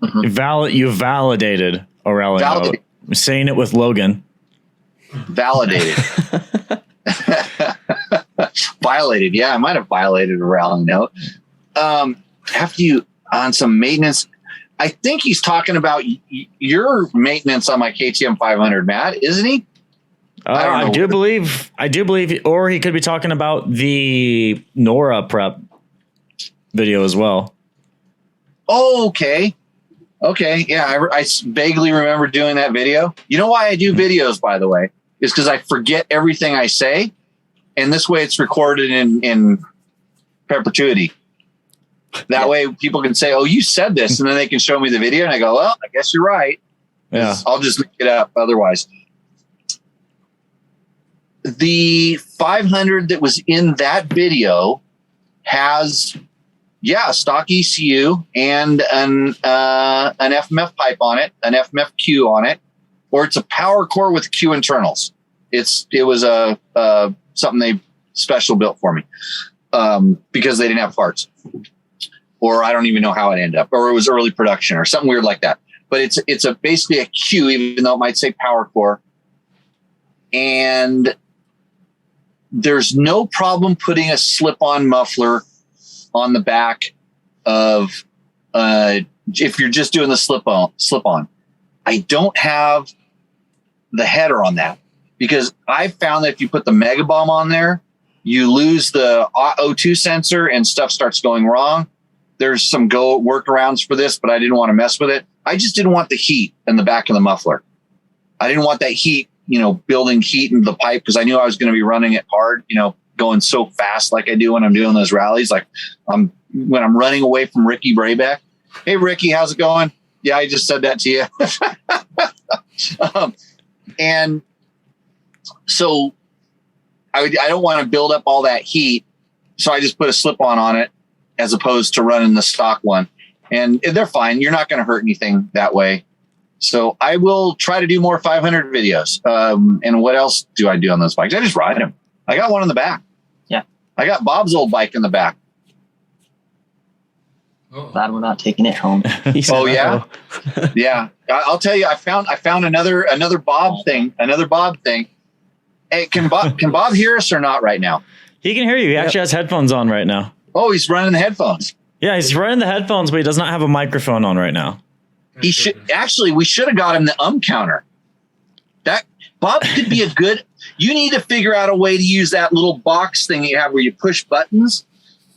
Mm-hmm. You validated a rally note. I'm saying it with Logan. Validated. Violated. Yeah, I might have violated a rally note. After you on some maintenance, I think he's talking about your maintenance on my KTM 500, Matt, isn't he? I do believe, or he could be talking about the Nora prep video as well. Oh, okay. Okay. Yeah. I vaguely remember doing that video. You know why I do videos, by the way, is because I forget everything I say. And this way it's recorded in perpetuity. That way people can say, oh, you said this. And then they can show me the video. And I go, well, I guess you're right. Yeah. I'll just make it up otherwise. The 500 that was in that video has, a stock ECU and an FMF pipe on it, an FMF Q on it, or it's a power core with Q internals. It was something they special built for me because they didn't have parts, or I don't even know how it ended up, or it was early production or something weird like that. But it's basically a Q, even though it might say power core. And there's no problem putting a slip-on muffler on the back of if you're just doing the slip-on. I don't have the header on that because I found that if you put the Mega Bomb on there, you lose the O2 sensor and stuff starts going wrong. There's some workarounds for this, but I didn't want to mess with it. I just didn't want the heat in the back of the muffler. I didn't want that heat, building heat into the pipe because I knew I was going to be running it hard, going so fast like I do when I'm doing those rallies. Like when I'm running away from Ricky Brayback. Hey, Ricky, how's it going? Yeah, I just said that to you. And so I don't want to build up all that heat. So I just put a slip-on on it as opposed to running the stock one. And they're fine. You're not going to hurt anything that way. So I will try to do more 500 videos. And what else do I do on those bikes? I just ride them. I got one in the back. Yeah. I got Bob's old bike in the back. Glad we're not taking it home. Oh yeah. Yeah. I'll tell you, I found another Bob thing. Hey, can Bob hear us or not right now? He can hear you. He actually has headphones on right now. Oh, he's running the headphones. Yeah, he's running the headphones, but he does not have a microphone on right now. We should have got him the counter. That Bob could be you need to figure out a way to use that little box thing you have where you push buttons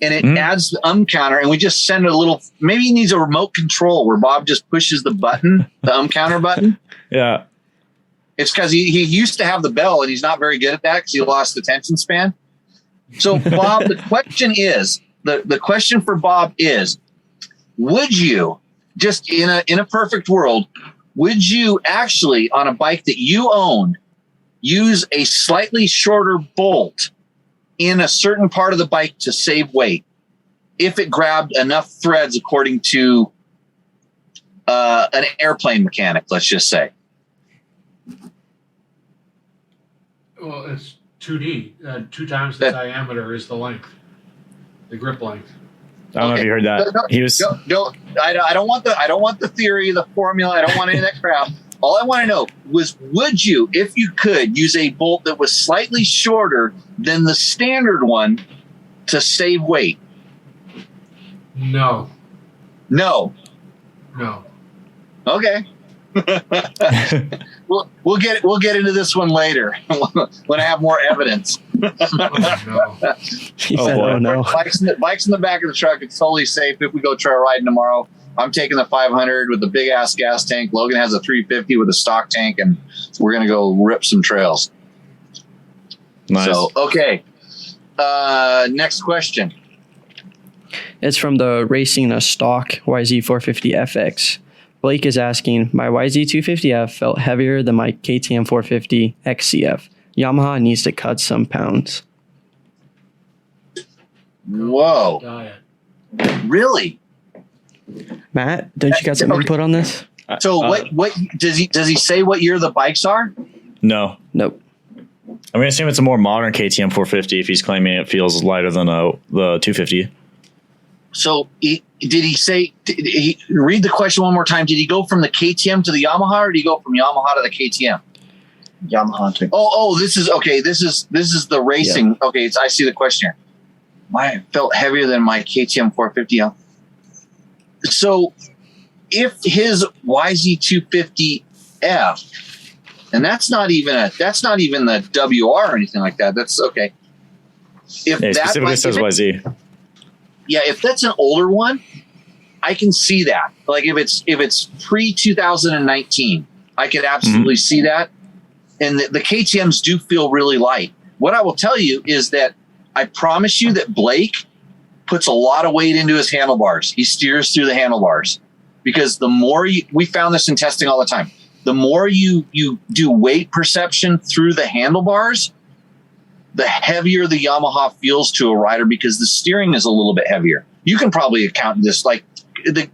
and it adds the counter, and we just send a little, maybe he needs a remote control where Bob just pushes the button, the counter button. Yeah. It's because he used to have the bell and he's not very good at that because he lost attention span. So Bob, the question for Bob is, would you just in a perfect world, would you actually, on a bike that you owned, use a slightly shorter bolt in a certain part of the bike to save weight if it grabbed enough threads according to an airplane mechanic, let's just say? Well, it's 2D. 2 times the diameter is the length, the grip length. I don't know if you heard that. I don't want the theory, the formula. I don't want any of that crap. All I want to know was, would you, if you could, use a bolt that was slightly shorter than the standard one to save weight? No. Okay. we'll get into this one later when I have more evidence. He said, "Oh no." Bikes in the back of the truck. It's totally safe if we go trail riding tomorrow. I'm taking the 500 with the big ass gas tank. Logan has a 350 with a stock tank, and we're gonna go rip some trails. Nice. So okay. Next question. It's from the Racing a Stock YZ450FX. Blake is asking, my YZ250F felt heavier than my KTM 450 XCF. Yamaha needs to cut some pounds. Whoa. Diet. Really? Matt, don't you got some input on this? So what does he say what year the bikes are? No. Nope. I'm going to assume it's a more modern KTM 450 if he's claiming it feels lighter than the 250. So did he read the question one more time? Did he go from the KTM to the Yamaha, or did he go from Yamaha to the KTM? Yamaha to This is okay. This is the racing. Yeah. Okay, I see the question here. Why felt heavier than my KTM 450? So if his YZ250F, and that's not even the WR or anything like that. That's okay. If it specifically says YZ. Yeah, if that's an older one, I can see that. Like if it's pre 2019, I could absolutely see that. And the KTMs do feel really light. What I will tell you is that I promise you that Blake puts a lot of weight into his handlebars. He steers through the handlebars, because the more we found this in testing all the time, the more you do weight perception through the handlebars, the heavier the Yamaha feels to a rider, because the steering is a little bit heavier. You can probably account this, like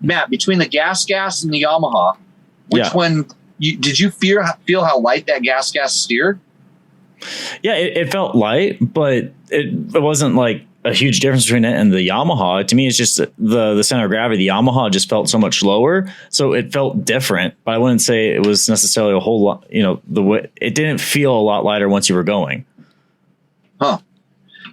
Matt, between the gas and the Yamaha, which one did you feel how light that gas steered? Yeah, it felt light, but it wasn't like a huge difference between it and the Yamaha. To me, it's just the center of gravity. The Yamaha just felt so much lower, so it felt different. But I wouldn't say it was necessarily a whole lot. The way it didn't feel a lot lighter once you were going. Huh.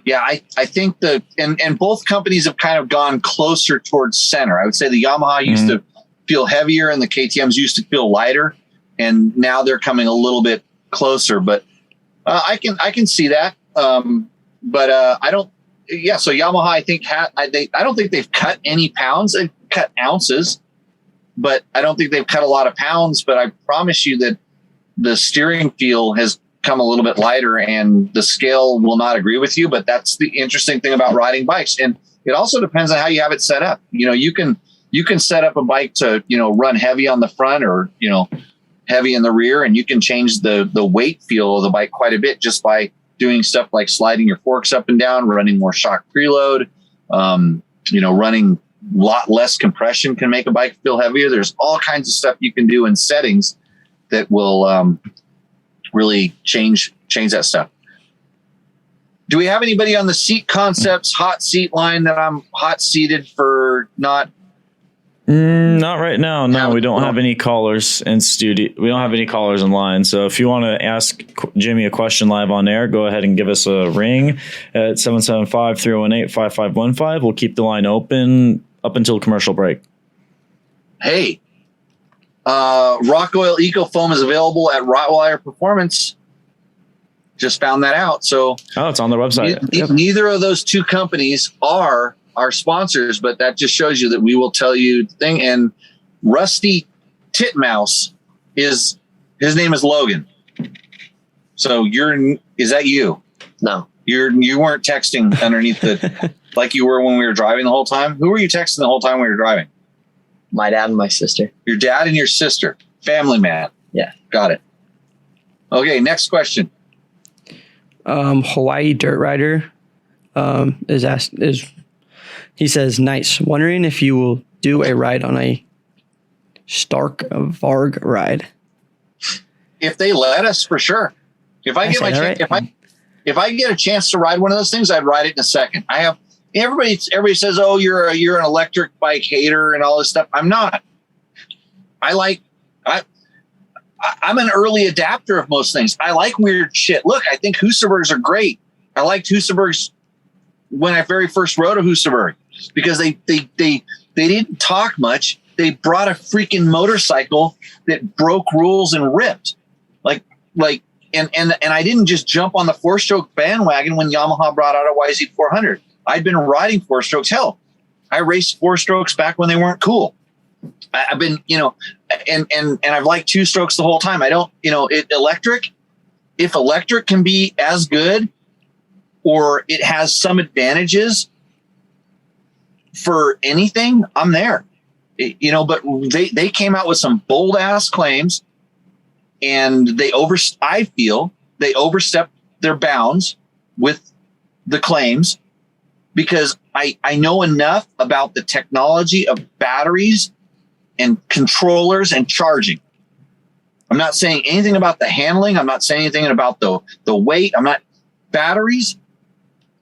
Yeah, I think and both companies have kind of gone closer towards center. I would say the Yamaha used to feel heavier and the KTMs used to feel lighter, and now they're coming a little bit closer. But I can see that. But I don't. Yeah, so Yamaha, I think I don't think they've cut any pounds. They've cut ounces, but I don't think they've cut a lot of pounds. But I promise you that the steering feel has come a little bit lighter, and the scale will not agree with you. But that's the interesting thing about riding bikes, and it also depends on how you have it set up. You can set up a bike to run heavy on the front or heavy in the rear, and you can change the weight feel of the bike quite a bit just by doing stuff like sliding your forks up and down, running more shock preload, running a lot less compression can make a bike feel heavier. There's all kinds of stuff you can do in settings that will really change that stuff. Do we have anybody on the Seat Concepts hot seat line that I'm hot seated for not? Not right now. No, we don't have any callers in studio. We don't have any callers in line. So if you want to ask Jimmy a question live on air, go ahead and give us a ring at 775-318-5515. We'll keep the line open up until commercial break. Hey, Rock Oil Eco Foam is available at Rottweiler Performance. Just found that out. So it's on their website. Neither of those two companies are our sponsors, but that just shows you that we will tell you the thing. And Rusty Titmouse his name is Logan. So is that you? No, you weren't texting underneath the like you were when we were driving the whole time. Who were you texting the whole time we were driving? My dad and my sister. Your dad and your sister. Family man. Yeah. Got it. Okay, next question. Hawaii Dirt Rider he says, nice. Wondering if you will do a ride on a Stark Varg ride. If they let us, for sure. If I get if I get a chance to ride one of those things, I'd ride it in a second. I have everybody says, "Oh, you're an electric bike hater and all this stuff." I'm not. I'm an early adapter of most things. I like weird shit. Look, I think Husabergs are great. I liked Husabergs when I very first rode a Husaberg because they didn't talk much. They brought a freaking motorcycle that broke rules and ripped. And I didn't just jump on the 4-stroke bandwagon when Yamaha brought out a YZ400. I'd been riding 4-strokes. Hell, I raced 4-strokes back when they weren't cool. I've been, and I've liked 2-strokes the whole time. I don't, electric, if electric can be as good or it has some advantages for anything, I'm there. But they came out with some bold ass claims, and I feel they overstepped their bounds with the claims because I know enough about the technology of batteries and controllers and charging. I'm not saying anything about the handling. I'm not saying anything about the weight. Batteries,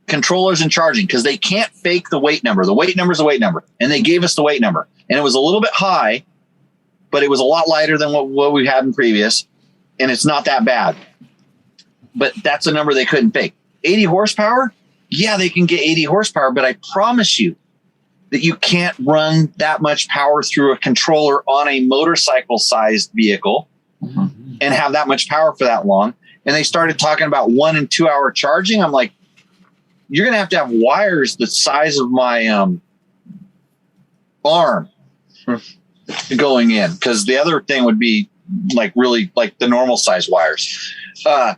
controllers, and charging, because they can't fake the weight number. The weight number is the weight number. And they gave us the weight number. And it was a little bit high, but it was a lot lighter than what we had in previous. And it's not that bad. But that's a number they couldn't fake. 80 horsepower? Yeah, they can get 80 horsepower, but I promise you that you can't run that much power through a controller on a motorcycle-sized vehicle and have that much power for that long. And they started talking about 1 and 2 hour charging. I'm like, you're going to have wires the size of my arm going in, because the other thing would be really like the normal size wires. There's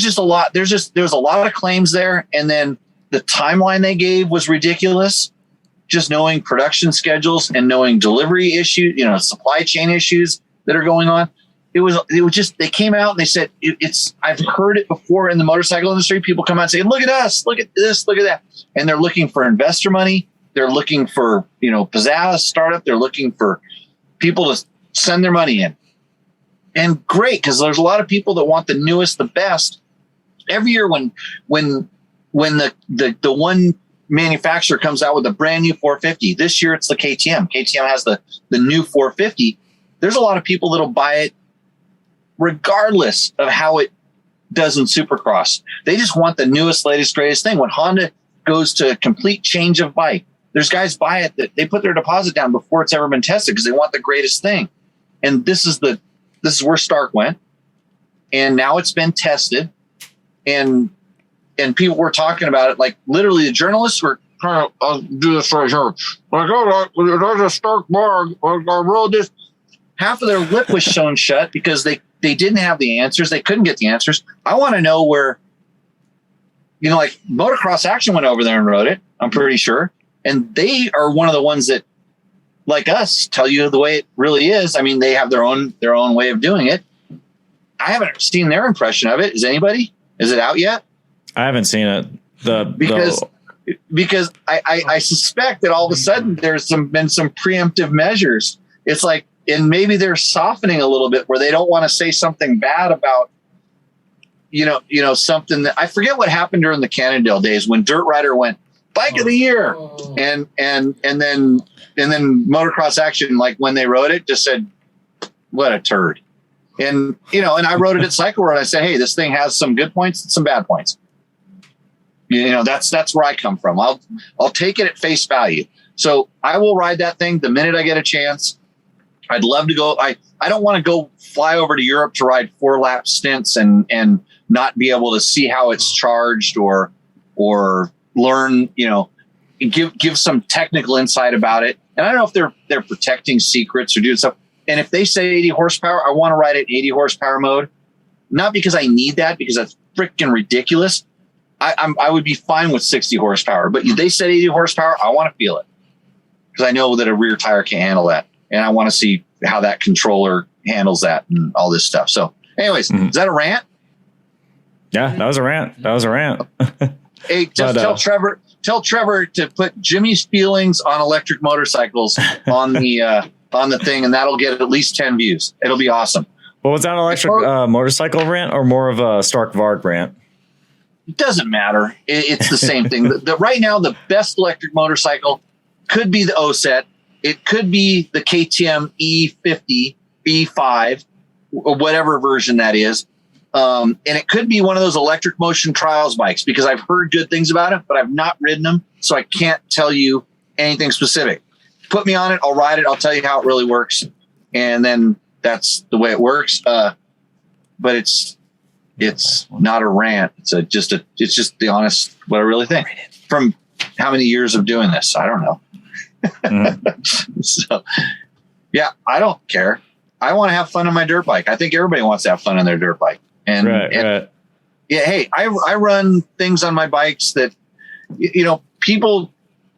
just a lot. There's a lot of claims there, and then the timeline they gave was ridiculous. Just knowing production schedules and knowing delivery issues, supply chain issues that are going on. It was just, they came out and they said, I've heard it before in the motorcycle industry. People come out and say, look at us, look at this, look at that. And they're looking for investor money. They're looking for, pizzazz startup. They're looking for people to send their money in. And great, because there's a lot of people that want the newest, the best. Every year when the one manufacturer comes out with a brand new 450, this year it's the KTM. KTM has the new 450. There's a lot of people that'll buy it regardless of how it does in Supercross. They just want the newest, latest, greatest thing. When Honda goes to a complete change of bike, there's guys buy it that they put their deposit down before it's ever been tested because they want the greatest thing. And this is where Stark went. And now it's been tested. And people were talking about it, like literally the journalists were trying to, I'll do this right here. Like, oh, there's a Stark bar. I rode this. Half of their lip was shown shut because they didn't have the answers. They couldn't get the answers. I want to know where, like Motocross Action went over there and rode it, I'm pretty sure. And they are one of the ones that, like us, tell you the way it really is. I mean, they have their own way of doing it. I haven't seen their impression of it. Is anybody? Is it out yet? I haven't seen it. Because I suspect that all of a sudden there's been some preemptive measures. It's like, and maybe they're softening a little bit where they don't want to say something bad about, something that I forget what happened during the Cannondale days when Dirt Rider went Bike of the Year, and then Motocross Action, like when they wrote it, just said, "What a turd." And and I wrote it at Cycle World. I said, "Hey, this thing has some good points and some bad points." That's where I come from. I'll take it at face value. So I will ride that thing the minute I get a chance. I'd love to go. I don't want to go fly over to Europe to ride 4-lap stints and not be able to see how it's charged or learn, give some technical insight about it. And I don't know if they're protecting secrets or doing stuff. And if they say 80 horsepower, I want to ride it in 80 horsepower mode, not because I need that, because that's freaking ridiculous. I would be fine with 60 horsepower, but they said 80 horsepower. I want to feel it. because I know that a rear tire can't handle that. And I want to see how that controller handles that and all this stuff. So anyways, is that a rant? Yeah, that was a rant. Hey, just tell Trevor to put Jimmy's feelings on electric motorcycles on the thing, and that'll get at least 10 views. It'll be awesome. Well, was that an electric motorcycle rant or more of a Stark Varg rant? It doesn't matter. It's the same thing. Right now, the best electric motorcycle could be the OSET. It could be the KTM E50, E5, or whatever version that is. And it could be one of those electric motion trials bikes, because I've heard good things about it, but I've not ridden them. So I can't tell you anything specific. Put me on it. I'll ride it. I'll tell you how it really works. And then that's the way it works. But it's not a rant. It's just the honest, what I really think from how many years of doing this. I don't know. So yeah, I don't care. I want to have fun on my dirt bike. I think everybody wants to have fun on their dirt bike. And, right. Yeah, hey, I run things on my bikes that, people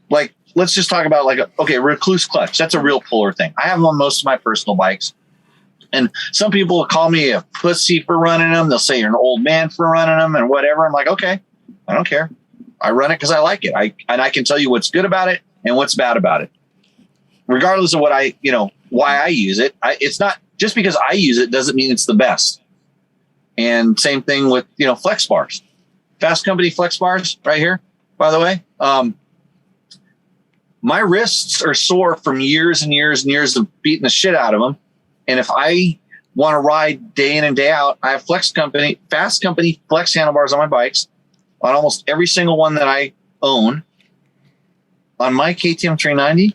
like, let's just talk about recluse clutch. That's a real puller thing. I have them on most of my personal bikes. And some people will call me a pussy for running them. They'll say you're an old man for running them and whatever. I'm like, okay, I don't care. I run it because I like it. I can tell you what's good about it and what's bad about it. Regardless of why I use it. It's not just because I use it doesn't mean it's the best. And same thing with, flex bars. Fasst Company flex bars right here, by the way. My wrists are sore from years and years and years of beating the shit out of them. And if I want to ride day in and day out, I have Fasst Company flex handlebars on my bikes, on almost every single one that I own. On my KTM 390,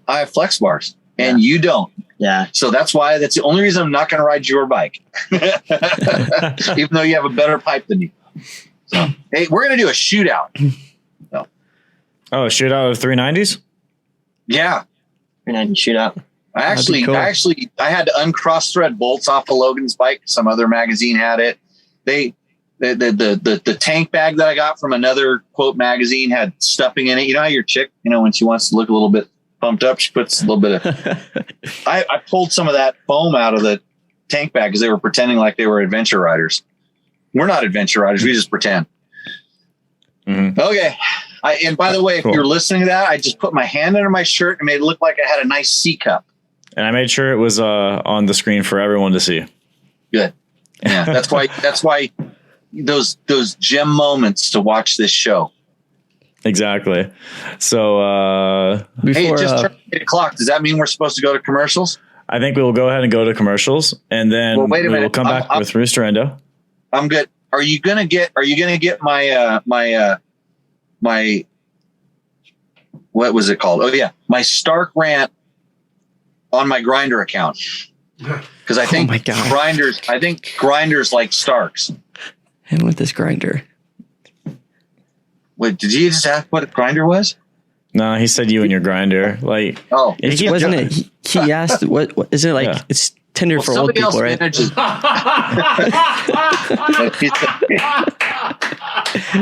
I have flex bars, and you don't. Yeah. So that's the only reason I'm not going to ride your bike, even though you have a better pipe than me. So, hey, we're going to do a shootout. So. Oh, a shootout of 390s? Yeah. 390 shootout. I had to uncross thread bolts off of Logan's bike. Some other magazine had it. The tank bag that I got from another quote magazine had stuffing in it. You know how your chick, when she wants to look a little bit pumped up, she puts a little bit of, I pulled some of that foam out of the tank bag because they were pretending like they were adventure riders. We're not adventure riders. We just pretend. Mm-hmm. Okay. And by the way, if you're listening to that, I just put my hand under my shirt and made it look like I had a nice C cup. And I made sure it was on the screen for everyone to see. Good. Yeah. That's why those gem moments to watch this show. Exactly. So, hey, it just turned 8 o'clock. Does that mean we're supposed to go to commercials? I think we will go ahead and go to commercials, and then we will come back with Rooster Endo. I'm good. Are you gonna get my my what was it called? Oh yeah, my Stark rant on my Grinder account, because I think grinders like Starks. And with this Grinder. Wait, did you just ask what a Grinder was? No, he said you and your Grinder. Like, wasn't it? He asked, "What is it like?" It's Tinder for old people, right?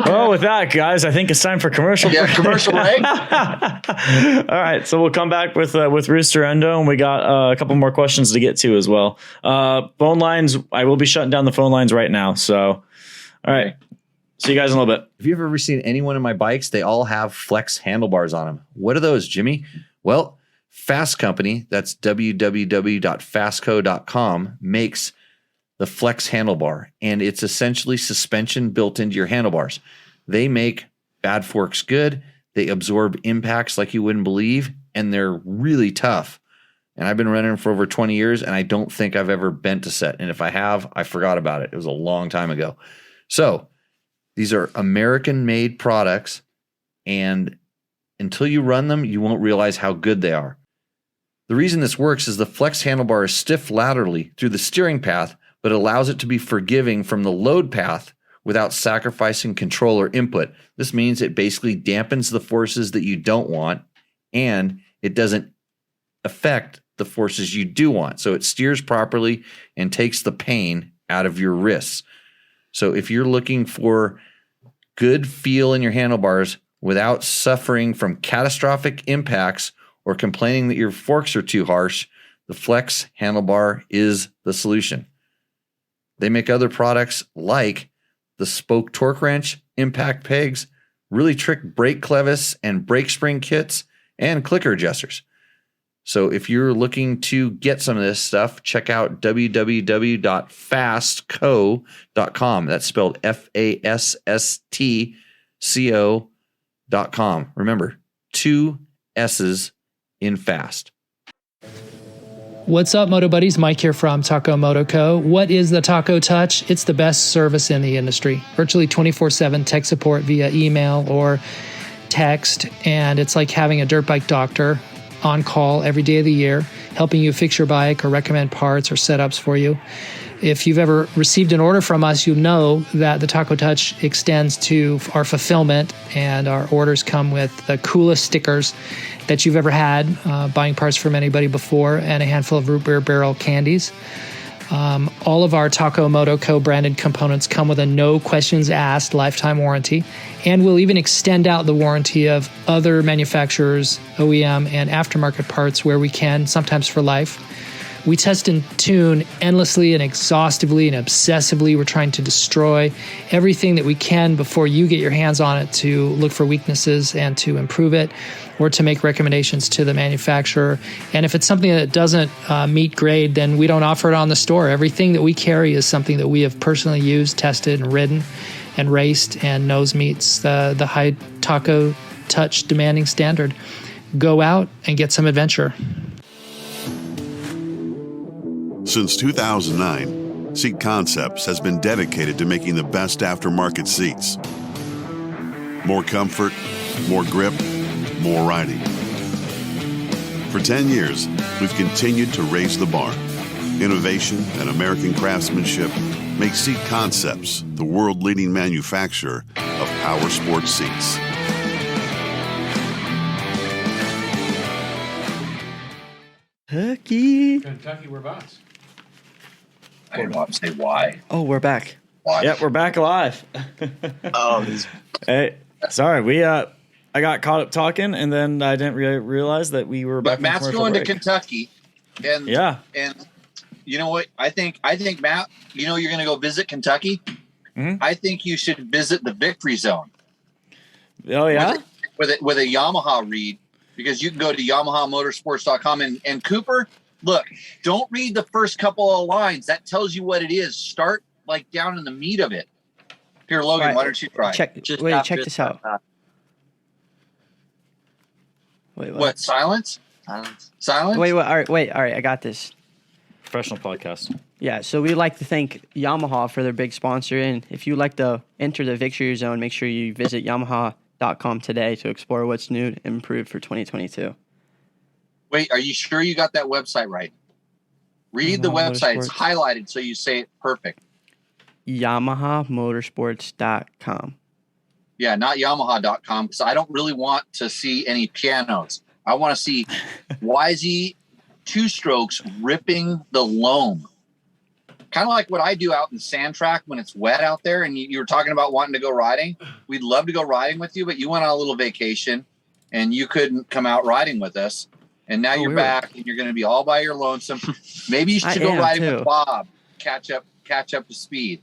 Well, with that, guys, I think it's time for commercial. Yeah, commercial break. All right, so we'll come back with Rooster Endo, and we got a couple more questions to get to as well. Phone lines, I will be shutting down the phone lines right now. So, all right. See you guys in a little bit. Have you ever seen any one of my bikes? They all have flex handlebars on them. What are those, Jimmy? Well, Fasst Company, that's www.fastco.com, makes the flex handlebar, and it's essentially suspension built into your handlebars. They make bad forks good. They absorb impacts like you wouldn't believe, and they're really tough. And I've been running them for over 20 years, and I don't think I've ever bent a set. And if I have, I forgot about it. It was a long time ago. So these are American-made products, and until you run them, you won't realize how good they are. The reason this works is the flex handlebar is stiff laterally through the steering path, but allows it to be forgiving from the load path without sacrificing control or input. This means it basically dampens the forces that you don't want, and it doesn't affect the forces you do want. So it steers properly and takes the pain out of your wrists. So if you're looking for good feel in your handlebars, without suffering from catastrophic impacts or complaining that your forks are too harsh, the Flex handlebar is the solution. They make other products like the spoke torque wrench, impact pegs, really trick brake clevis and brake spring kits, and clicker adjusters. So if you're looking to get some of this stuff, check out www.fasstco.com. That's spelled FASSTCO.com. Remember, 2 S's in fast. What's up, Moto Buddies? Mike here from Taco Moto Co. What is the Taco Touch? It's the best service in the industry. Virtually 24/7 tech support via email or text, and it's like having a dirt bike doctor on call every day of the year, helping you fix your bike or recommend parts or setups for you. If you've ever received an order from us, you know that the Taco Touch extends to our fulfillment, and our orders come with the coolest stickers that you've ever had, buying parts from anybody before, and a handful of root beer barrel candies. All of our Taco Moto Co. branded components come with a no questions asked lifetime warranty, and we'll even extend out the warranty of other manufacturers, OEM, and aftermarket parts where we can, sometimes for life. We test and tune endlessly and exhaustively and obsessively. We're trying to destroy everything that we can before you get your hands on it, to look for weaknesses and to improve it, or to make recommendations to the manufacturer. And if it's something that doesn't meet grade, then we don't offer it on the store. Everything that we carry is something that we have personally used, tested, and ridden, and raced, and knows meets the high Taco Touch demanding standard. Go out and get some adventure. Since 2009, Seat Concepts has been dedicated to making the best aftermarket seats. More comfort, more grip, more riding. For 10 years, we've continued to raise the bar. Innovation and American craftsmanship make Seat Concepts the world-leading manufacturer of power sports seats. Kentucky, whereabouts? I didn't want to say why. Oh, we're back. Why? Yep, we're back live. Hey, sorry, I got caught up talking, and then I didn't realize that we were back. But Matt's going to Kentucky, and and you know what? I think Matt, you know, you're going to go visit Kentucky. Mm-hmm. I think you should visit the Victory Zone. Oh yeah, with a Yamaha read, because you can go to YamahaMotorsports.com and Cooper. Look, don't read the first couple of lines. That tells you what it is. Start like down in the meat of it. Here, Logan, Right. why don't you try? Check this out. Wait, What? Silence? Silence? Wait, all right, I got this. professional podcast. Yeah, so we'd like to thank Yamaha for their big sponsor. And if you'd like to enter the Victory Zone, make sure you visit Yamaha.com today to explore what's new and improved for 2022. Wait, are you sure you got that website right? Read the Yamaha website. It's Motorsports. highlighted so you say it perfect. YamahaMotorsports.com. Yeah, not Yamaha.com, because I don't really want to see any pianos. I want to see YZ two-strokes ripping the loam. Kind of like what I do out in sand track when it's wet out there, and you were talking about wanting to go riding. We'd love to go riding with you, but you went on a little vacation, and you couldn't come out riding with us. And now you're back, and you're going to be all by your lonesome. Maybe you should go riding with Bob. Catch up to speed.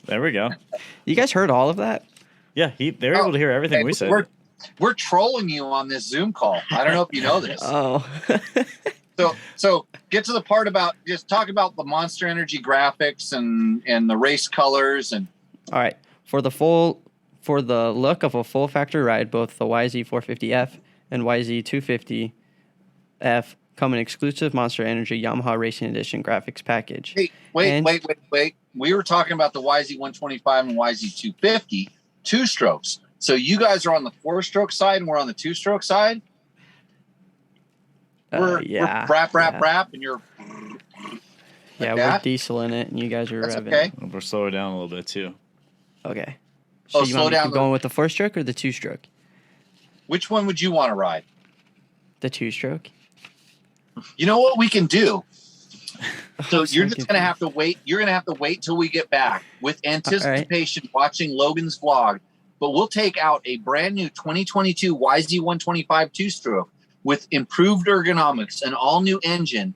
There we go. You guys heard all of that? Yeah, they're able to hear everything we said. We're trolling you on this Zoom call. I don't know if you know this. Oh. So get to the part about, just talk about the Monster Energy graphics and the race colors. And All right. For the look of a full factory ride, both the YZ450F and YZ250F come in exclusive Monster Energy Yamaha Racing Edition graphics package. Hey, wait. We were talking about the YZ125 and YZ250 two-strokes. So you guys are on the four-stroke side and we're on the two-stroke side? We're rap, and you're yeah, we're dieseling it, and you guys are That's revving. okay. We're slow it down a little bit too. Okay. So you slow want me to down keep going with the four-stroke or the two-stroke? Which one would you want to ride? The two-stroke. You know what we can do? So you're just confused. going to have to wait. You're going to have to wait till we get back with anticipation watching Logan's vlog. but we'll take out a brand new 2022 YZ125 two-stroke with improved ergonomics, an all-new engine,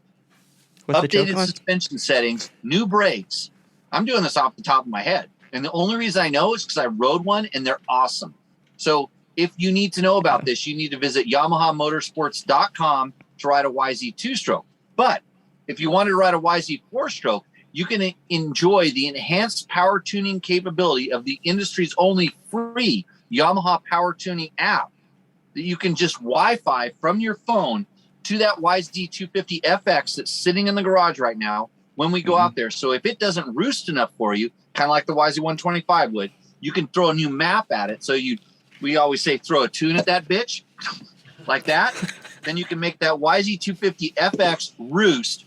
With the choke updated on? suspension settings, new brakes. I'm doing this off the top of my head. And the only reason I know is because I rode one and they're awesome. So if you need to know about this, you need to visit YamahaMotorsports.com to ride a YZ two-stroke. But if you wanted to ride a YZ four-stroke, you can enjoy the enhanced power tuning capability of the industry's only free Yamaha power tuning app that you can just Wi-Fi from your phone to that YZ250 FX that's sitting in the garage right now when we go out there. So if it doesn't roost enough for you, kind of like the YZ125 would, you can throw a new map at it. So we always say throw a tune at that bitch like that. Then you can make that YZ250 FX roost,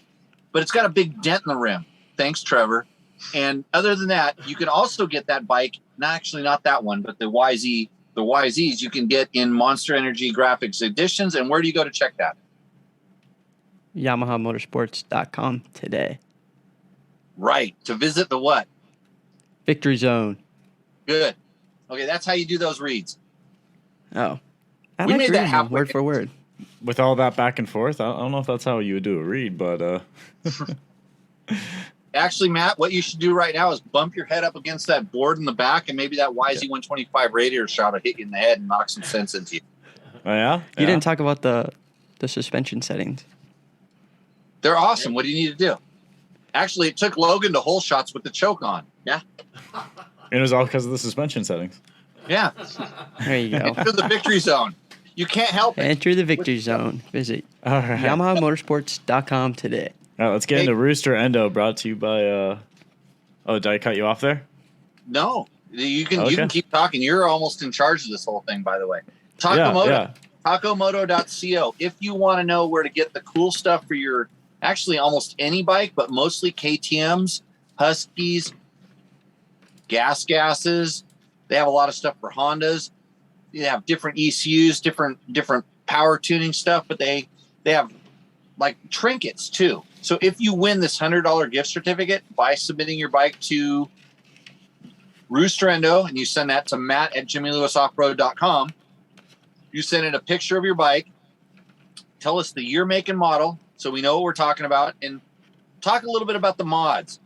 but it's got a big dent in the rim. Thanks, Trevor. And other than that, you can also get that bike, not that one, but the YZs you can get in Monster Energy Graphics editions. And where do you go to check that? YamahaMotorsports.com today. Right. To visit the what? Victory Zone. Good. Okay, that's how you do those reads. Oh. We made that halfway. Word for word. With all that back and forth, I don't know if that's how you would do a read, but Actually, Matt, what you should do right now is bump your head up against that board in the back, and maybe that YZ125 radiator shot will hit you in the head and knock some sense into you. Oh, yeah? You didn't talk about the suspension settings. They're awesome. What do you need to do? Actually, it took Logan to hole shots with the choke on. Yeah. And it was all because of the suspension settings. Yeah. There you go. Enter the victory zone. You can't help it. Enter the victory zone. Visit All right. YamahaMotorsports.com today. All right, let's get into Rooster Endo, brought to you by. Did I cut you off there? No, you can keep talking. You're almost in charge of this whole thing, by the way. Tacomoto, tacomoto.co. If you want to know where to get the cool stuff for your actually almost any bike, but mostly KTMs, Huskies, gases. They have a lot of stuff for Hondas. They have different ECUs, different power tuning stuff, but they have like trinkets too. So if you win this $100 gift certificate by submitting your bike to Rooster Endo and you send that to matt@jimmylewisoffroad.com, you send in a picture of your bike, tell us the year, make, and model so we know what we're talking about, and talk a little bit about the mods.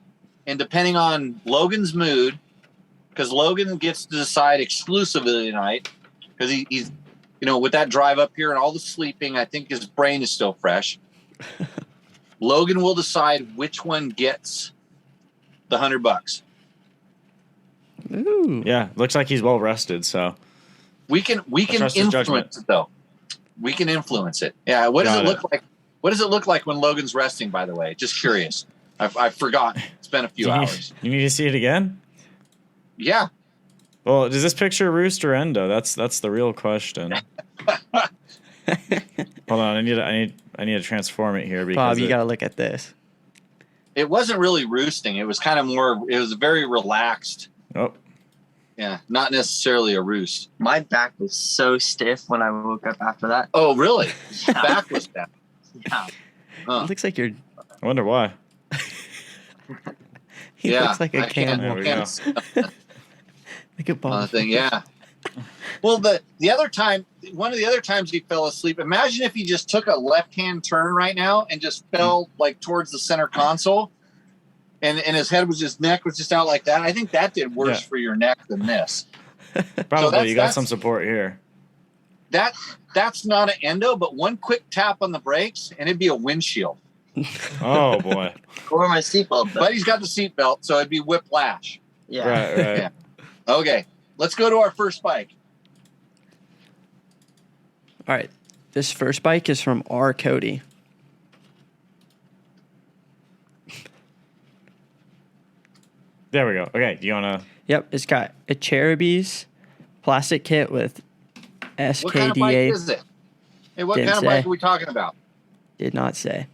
And depending on Logan's mood, because Logan gets to decide exclusively tonight, because he's, with that drive up here and all the sleeping, I think his brain is still fresh. Logan will decide which one gets the $100. Ooh. Yeah, looks like he's well rested. So we can influence it though. We can influence it. Yeah. What does it look like? What does it look like when Logan's resting? By the way, just curious. I forgot. It's been a few hours. You need to see it again. Yeah. Well, does this picture Rooster Endo? That's the real question. Hold on, I need to transform it here because Bob, you gotta look at this. It wasn't really roosting. It was kind of more. It was very relaxed. Oh. Yeah, not necessarily a roost. My back was so stiff when I woke up after that. Oh, really? Yeah. Back was down. Yeah. It looks like you're. I wonder why. He looks like a There camel. we go. Like a ball. Thing, yeah. Well, the other time, one of the other times he fell asleep. Imagine if he just took a left-hand turn right now and just fell like towards the center console, and his neck was just out like that. I think that did worse for your neck than this. Probably you got some support here. That's not an endo, but one quick tap on the brakes and it'd be a windshield. Oh boy. Or my seatbelt. But he's got the seatbelt, so it'd be whiplash. Yeah. Right. Yeah. Okay, let's go to our first bike. All right. This first bike is from R. Cody. There we go. Okay, do you want to? Yep, it's got a Cherubies plastic kit with SKDA. What kind of bike is it? Hey, what Didn't kind of bike say. are we talking about? Did not say.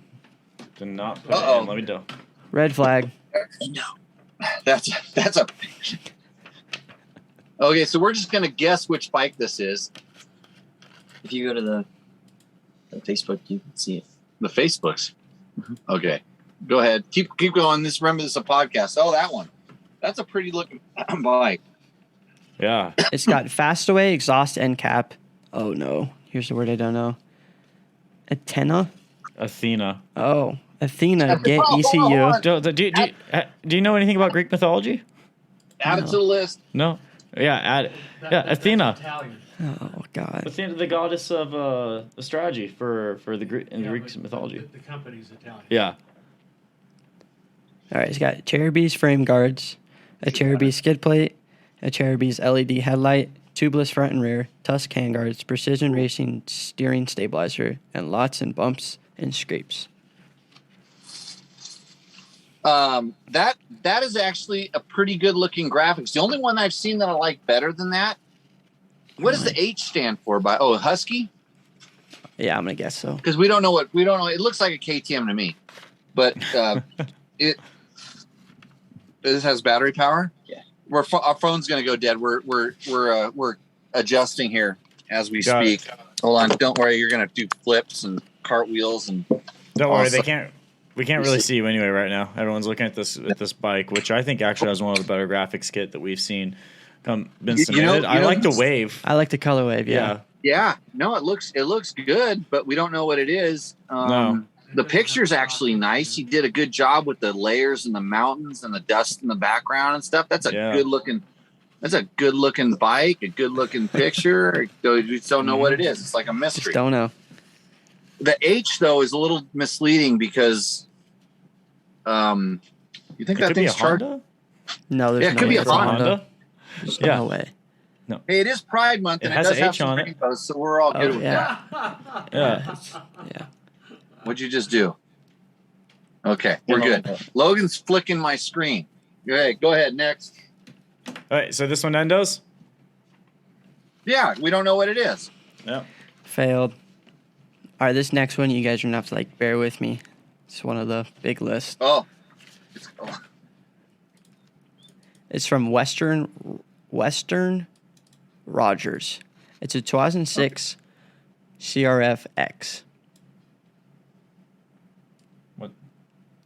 Did not put it in. Let me know. Red flag. No. That's a. Okay, so we're just gonna guess which bike this is. If you go to the Facebook, you can see it. The Facebooks. Okay, go ahead. Keep going. Remember, this is a podcast. Oh, that one. That's a pretty looking bike. Yeah. It's got fastaway, exhaust, end cap. Oh no, here's the word I don't know. Athena. Oh, Athena. Get Hold ECU. on. Do you know anything about Greek mythology? Add it to the list. No. Yeah, add it. Yeah, Athena. Italian. Oh god. Athena, the goddess of astrology for the Greek mythology. The company's Italian. Yeah. All right, it's got Cherubies frame guards, a Cherubies skid plate, a Cherubies LED headlight, tubeless front and rear, Tusk handguards, precision racing steering stabilizer, and lots and bumps and scrapes. That is actually a pretty good looking graphics. The only one I've seen that I like better than that. What does the H stand for? Husky? Yeah, I'm gonna guess so. Because we don't know. It looks like a KTM to me, but this has battery power. Yeah. Our phone's gonna go dead. We're adjusting here as we Got speak. Hold on, don't worry. You're gonna do flips and cartwiels and. Don't worry, Awesome. we can't really see you anyway right now. Everyone's looking at this bike, which I think actually has one of the better graphics kit that we've seen been submitted. I like the wave. I like the color wave. Yeah. Yeah, no, it looks good, but we don't know what it is. No. The picture's actually nice. He did a good job with the layers and the mountains and the dust in the background and stuff. That's a good looking bike, a good looking picture. We just don't know what it is. It's like a mystery. Just don't know. The H though is a little misleading because you think It that could be a thing's charged? Honda. No, there's Yeah, it no could way be a it's Honda. There's Yeah. no way. Hey, it is Pride Month and It it has does an have H some on it. rainbows, so we're all good with yeah. that. Yeah. Yeah. What'd you just do? Okay, we're good. Logan's flicking my screen. Go ahead, next. All right, so this one endos? Yeah, we don't know what it is. Yeah. Failed. All right, this next one, you guys are gonna have to bear with me. It's one of the big lists. Oh. It's from Western Rogers. It's a 2006 CRF X. What?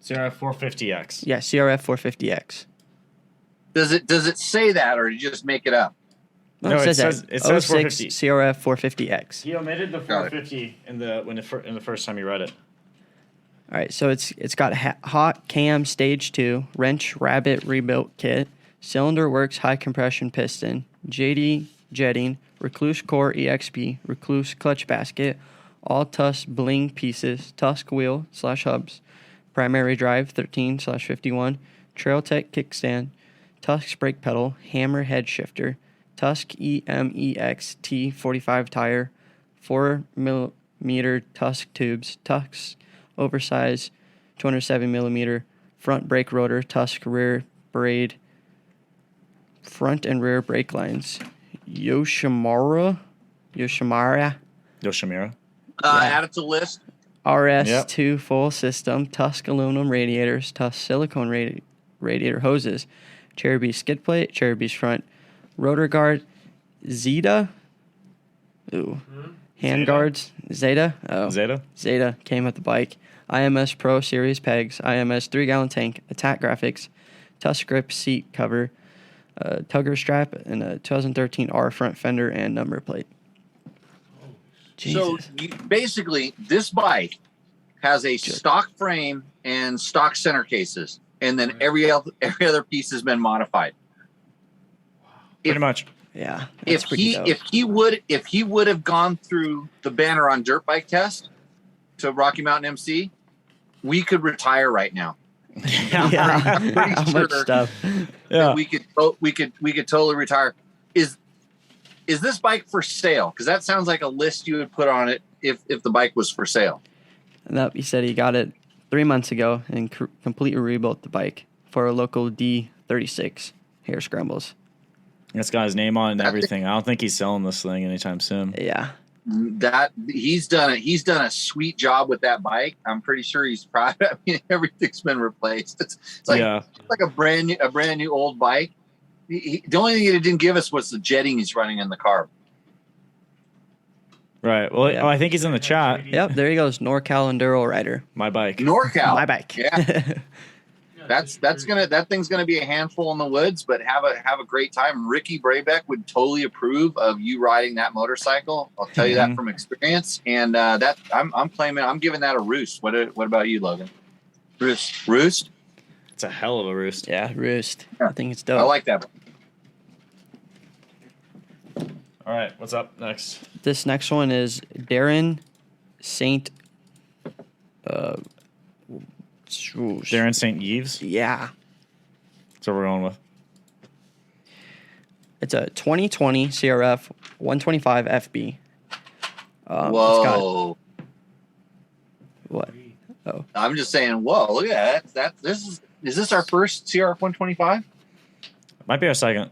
CRF 450X. Yeah, CRF 450X. Does it say that, or did you just make it up? No, it says that. 450. 06 CRF 450X. He omitted the 450 in the first time you read it. All right, so it's got hot cam stage 2, wrench rabbit rebuilt kit, cylinder works high compression piston, JD jetting, Recluse core EXP, Recluse clutch basket, all Tusk bling pieces, Tusk wheel / hubs, primary drive 13/51, Trailtech kickstand, Tusk brake pedal, hammer head shifter, Tusk EMEX T45 tire, 4mm Tusk tubes, Tusk oversized 207mm front brake rotor, Tusk rear braid, front and rear brake lines, Yoshimura, Add it to the list. RS2 full system, Tusk aluminum radiators, Tusk silicone radiator hoses, Cherubies skid plate, Cherubies front rotor guard, Zeta, hand guards, Zeta, Zeta came with the bike, IMS Pro Series pegs, IMS 3-gallon tank, attack graphics, Tusk grip seat cover, tugger strap, and a 2013 R front fender and number plate. So Jesus. basically, this bike has a stock frame and stock center cases, and then every other piece has been modified. Pretty much. Yeah. If he would have gone through the banner on Dirt Bike Test to Rocky Mountain MC, we could retire right now. Yeah. I'm pretty How sure much stuff? Yeah. we could totally retire. Is this bike for sale? Because that sounds like a list you would put on it if the bike was for sale. Nope, he said he got it 3 months ago and completely rebuilt the bike for a local D36 hair scrambles. It's got his name on it and everything. I don't think he's selling this thing anytime soon. Yeah. That he's done a sweet job with that bike. I'm pretty sure he's proud. I mean, everything's been replaced. It's like a brand new old bike. The only thing he didn't give us was the jetting he's running in the car. Right. Well, I think he's in the chat. Yep, there he goes. NorCal Enduro rider. My bike. NorCal. My bike. Yeah. that thing's gonna be a handful in the woods, but have a great time. Ricky Brabeck would totally approve of you riding that motorcycle. I'll tell you that from experience. And that I'm giving that a roost. What about you, Logan? Roost. It's a hell of a roost. Yeah, roost. Yeah. I think it's dope. I like that. All right, what's up next? This next one is Darren Saint. Darren St. Yves? Yeah. That's what we're going with. It's a 2020 CRF 125 FB. Whoa. What? Oh. I'm just saying, whoa, look at that. Is this our first CRF 125? Might be our second.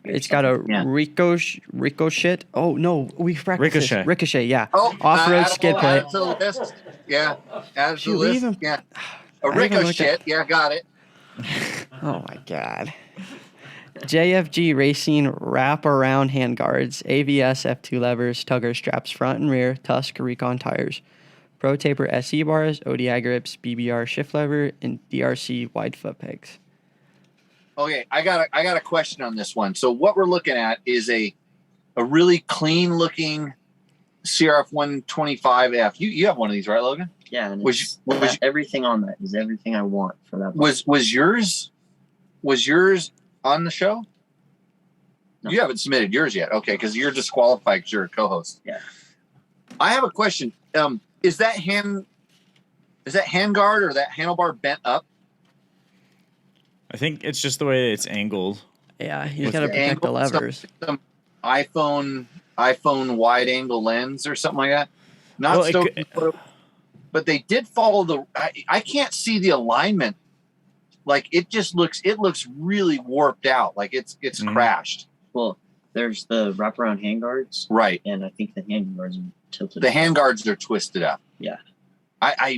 It's got a ricochet. Oh no, we practiced Ricochet, yeah. Oh, off-road skid plate. Add to the list. Yeah, add to the list. Even, yeah, a ricochet. Yeah, got it. Oh my god. JFG Racing wrap-around handguards, AVS F2 levers, tugger straps front and rear, Tusk Recon tires, Pro Taper SE bars, ODI grips, BBR shift lever, and DRC wide foot pegs. Okay, I got a question on this one. So what we're looking at is a really clean looking CRF 125F. You have one of these, right, Logan? Yeah, and everything on that is everything I want for that. Was yours on the show? No. You haven't submitted yours yet. Okay, because you're disqualified because you're a co-host. Yeah. I have a question. Is that handguard or that handlebar bent up? I think it's just the way it's angled. Yeah, you got to protect the levers. Some iPhone wide angle lens or something like that. Not so, but they did follow the. I can't see the alignment. Like it looks really warped out. Like it's crashed. Well, there's the wraparound handguards, right? And I think the handguards are tilted. The handguards are twisted up. Yeah.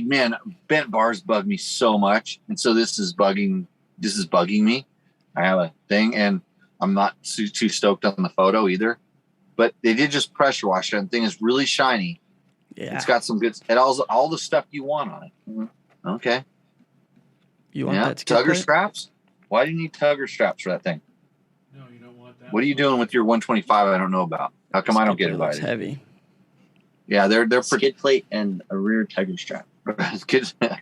Man, bent bars bug me so much, and so this is bugging me. I have a thing, and I'm not too stoked on the photo either. But they did just pressure wash it. And the thing is really shiny. Yeah, it's got some good. It all the stuff you want on it. Mm-hmm. Okay. You want that tugger straps? Why do you need tugger straps for that thing? No, you don't want that. What are you doing with your 125? I don't know about. How come I don't get invited? It's heavy. Yeah, they're skid plate and a rear tugger strap.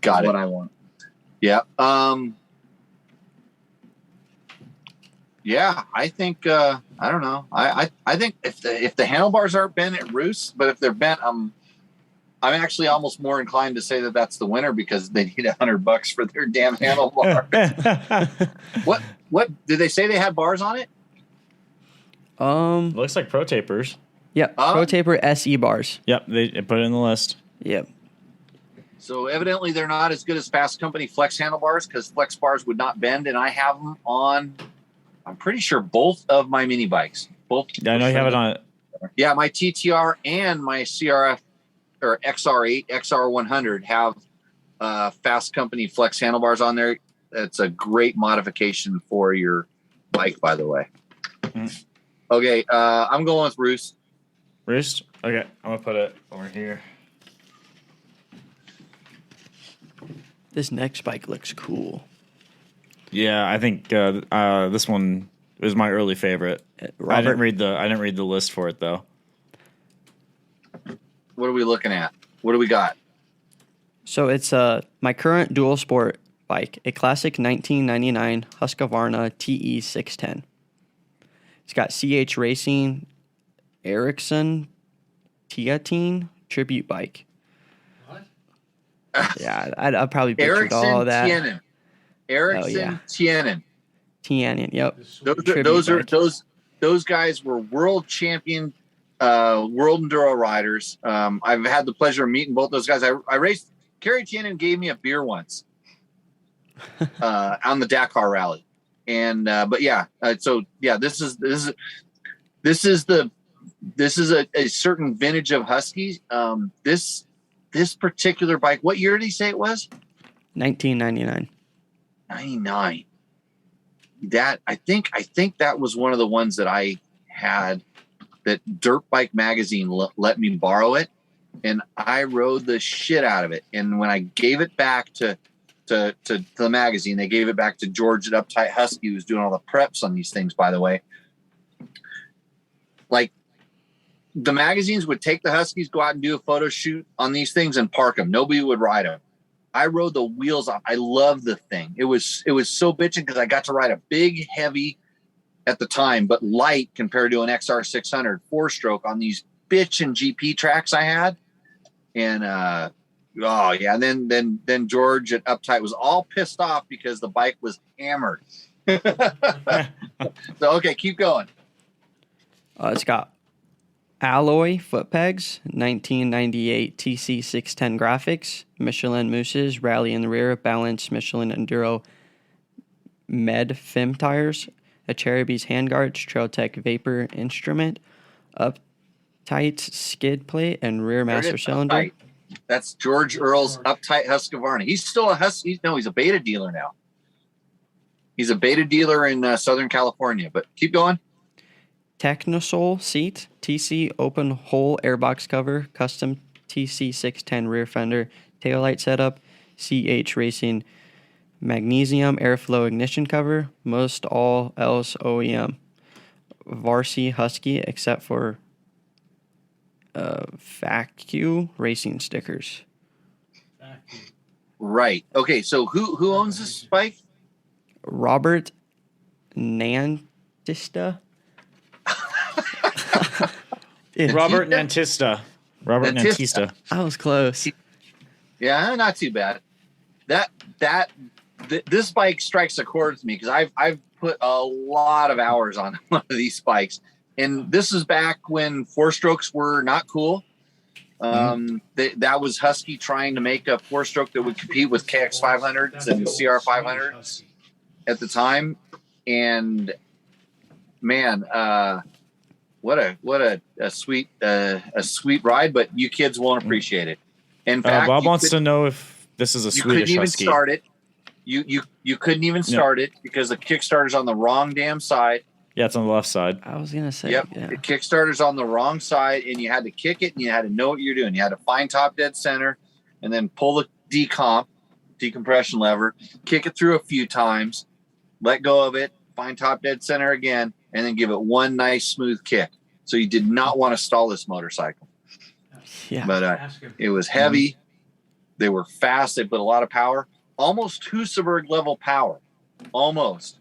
Got it. What I want. Yeah. Yeah, I think I don't know. I think if the handlebars aren't bent, it roosts. But if they're bent, I'm actually almost more inclined to say that that's the winner because they need $100 for their damn handlebar. What did they say they had bars on it? Looks like Pro Tapers. Yep, Pro Taper SE bars. Yep, they put it in the list. Yep. So evidently they're not as good as Fasst Company Flex handlebars because Flex bars would not bend, and I have them on. I'm pretty sure both of my mini bikes. Both. Yeah, I know you have it on. Yeah, my TTR and my CRF or XR8, XR100 have Fasst Company Flex handlebars on there. That's a great modification for your bike, by the way. Mm-hmm. Okay, I'm going with Roost. Roost? Okay, I'm going to put it over here. This next bike looks cool. Yeah, I think this one is my early favorite. I didn't read the list for it though. What are we looking at? What do we got? So it's my current dual sport bike, a classic 1999 Husqvarna TE610. It's got CH Racing Ericsson Teatine tribute bike. What? Yeah, I'd probably butchered all of that. Tianen. Ericsson Tianen. Tianen, yep. Those guys were world champion world enduro riders. I've had the pleasure of meeting both those guys. I raced. Kerry Tianen gave me a beer once on the Dakar rally, and but yeah. So yeah, this is a certain vintage of Huskies. This particular bike. What year did he say it was? 1999. 99. That I think that was one of the ones that I had that Dirt Bike Magazine let me borrow it, and I rode the shit out of it. And when I gave it back to to the magazine. They gave it back to George at Uptight Husky, who was doing all the preps on these things, by the way. Like, the magazines would take the Huskies, go out and do a photo shoot on these things and park them. Nobody would ride them. I rode the wheels off. I loved the thing. It was so bitching because I got to ride a big, heavy at the time, but light compared to an XR 600 4-stroke on these bitchin' GP tracks I had. And, oh yeah. And then George at Uptight was all pissed off because the bike was hammered. So, okay, keep going. It's got alloy foot pegs, 1998 TC 610 graphics, Michelin mousses, rally in the rear, balanced Michelin Enduro Med Fim tires, a Cherubies handguards, Trailtech Vapor instrument, Uptight skid plate, and rear master cylinder. Uptight. That's George Earl's Uptight Husqvarna. He's still a Husky. No, he's a beta dealer now. He's a beta dealer in Southern California, but keep going. Technosol seat, TC open hole airbox cover, custom TC 610 rear fender, taillight setup, CH Racing magnesium airflow ignition cover, most all else OEM. Varsity Husky except for FAQ racing stickers. Right. Okay, so who owns this bike? Robert Nantista. Robert Nantista. Robert Nantista. I was close. Yeah, not too bad. This bike strikes a chord with me because I've put a lot of hours on one of these bikes, and this is back when 4-strokes were not cool. That was Husky trying to make a 4-stroke that would compete with KX 500s and CR 500s at the time, and man, what a sweet ride, but you kids won't appreciate it. In fact, Bob wants to know if this is a Swedish Husky. You couldn't even start it. You couldn't even start it because the Kickstarter's on the wrong damn side. Yeah, it's on the left side. I was gonna say. Yep, yeah. the Kickstarter's on the wrong side, and you had to kick it, and you had to know what you're doing. You had to find top dead center, and then pull the decompression lever, kick it through a few times, let go of it, find top dead center again, and then give it one nice smooth kick. So you did not want to stall this motorcycle. Yeah. But it was heavy. They were fast. They put a lot of power. Almost Husaberg level power. Almost.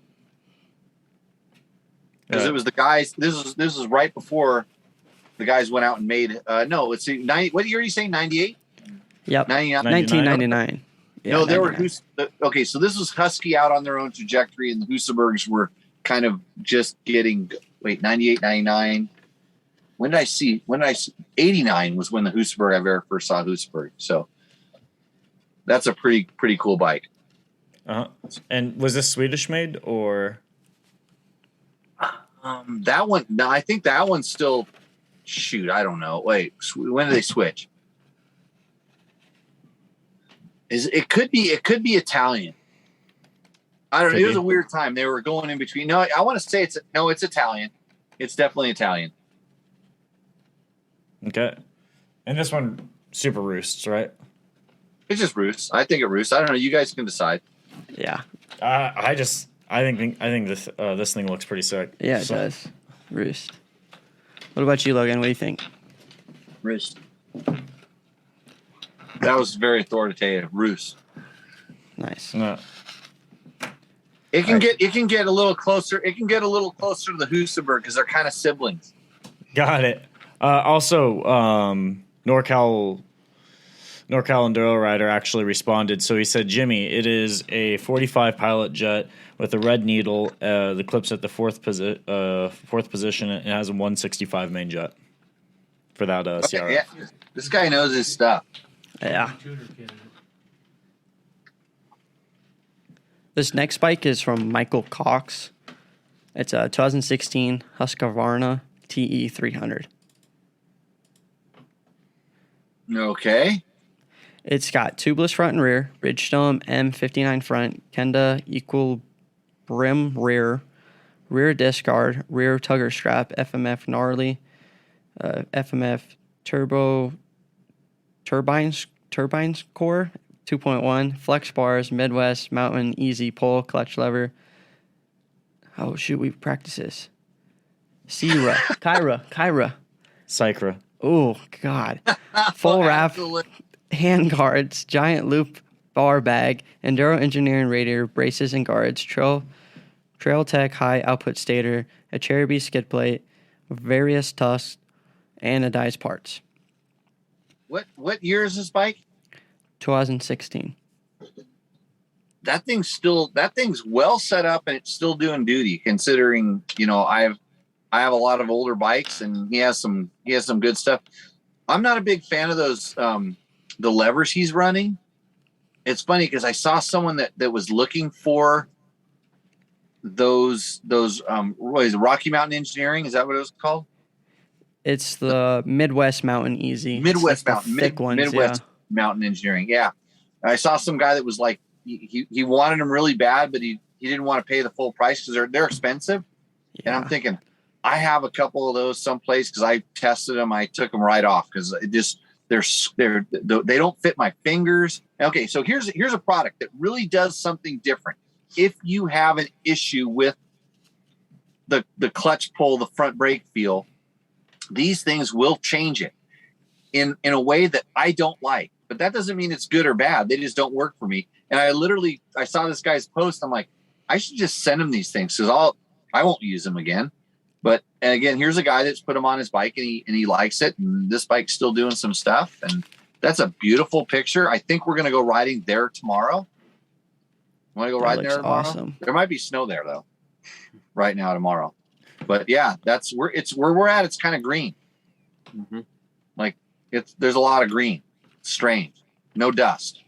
Because it was the guys. This is right before the guys went out and made. No, let's see. 90. What year are you saying? 98. Yep. 1999. Yeah, no, there 99. were okay. So this was Husky out on their own trajectory, and the Husabergs were kind of just getting. Wait, 98, 99. When did I see? 89 was when the Husaberg I ever first saw Husaberg. So that's a pretty cool bike. And was this Swedish made or? That one. No, I think that one's still. Shoot, I don't know. Wait, when did they switch? It could be Italian. I don't know. It was a weird time. They were going in between. No, I want to say it's Italian. It's definitely Italian. Okay. And this one super roosts, right? It's just roosts. I think it roosts. I don't know. You guys can decide. Yeah. I think this thing looks pretty sick. Yeah, it does. Roost. What about you, Logan? What do you think? Roost. That was very authoritative. Roost. Nice. No. It can get a little closer. It can get a little closer to the Husaberg because they're kind of siblings. Got it. Also, NorCal Enduro Rider actually responded. So he said, Jimmy, it is a 45 pilot jet with a red needle. The clip's at the fourth position. It has a 165 main jet for that CRF. Yeah. This guy knows his stuff. Yeah. This next bike is from Michael Cox. It's a 2016 Husqvarna TE 300. Okay. It's got tubeless front and rear, Bridgestone M59 front, Kenda equal brim rear disc guard, rear tugger strap, FMF gnarly, FMF turbines core, 2.1, flex bars, Midwest, Mountain, easy, pull, clutch lever. Oh, shoot, we practice this. Kyra. Sycra. Oh, God. Full wrap, hand guards, giant loop bar bag, Enduro engineering radiator, braces and guards, Trail Tech high output stator, a Cherokee skid plate, various tusks, anodized parts. What year is this bike? 2016. That thing's well set up and it's still doing duty, considering, I have a lot of older bikes and he has some good stuff. I'm not a big fan of those the levers he's running. It's funny because I saw someone that was looking for those what is it, Rocky Mountain Engineering, is that what it was called? It's the Midwest Mountain Easy. Midwest like Mountain thick ones, Midwest Mountain Engineering. Yeah. I saw some guy that was like he wanted them really bad, but he didn't want to pay the full price because they're expensive. Yeah. And I'm thinking, I have a couple of those someplace because I tested them. I took them right off because it just they don't fit my fingers. Okay, so here's a product that really does something different. If you have an issue with the clutch pull, the front brake feel, these things will change it in a way that I don't like. But that doesn't mean it's good or bad. They just don't work for me. And I saw this guy's post. I'm like, I should just send him these things because I won't use them again. But and again, here's a guy that's put them on his bike and he likes it. And this bike's still doing some stuff. And that's a beautiful picture. I think we're going to go riding there tomorrow. Want to go riding there tomorrow? Awesome. There might be snow there though, right now tomorrow. But yeah, that's where we're at. It's kind of green. Mm-hmm. Like there's a lot of green. It's strange. No dust.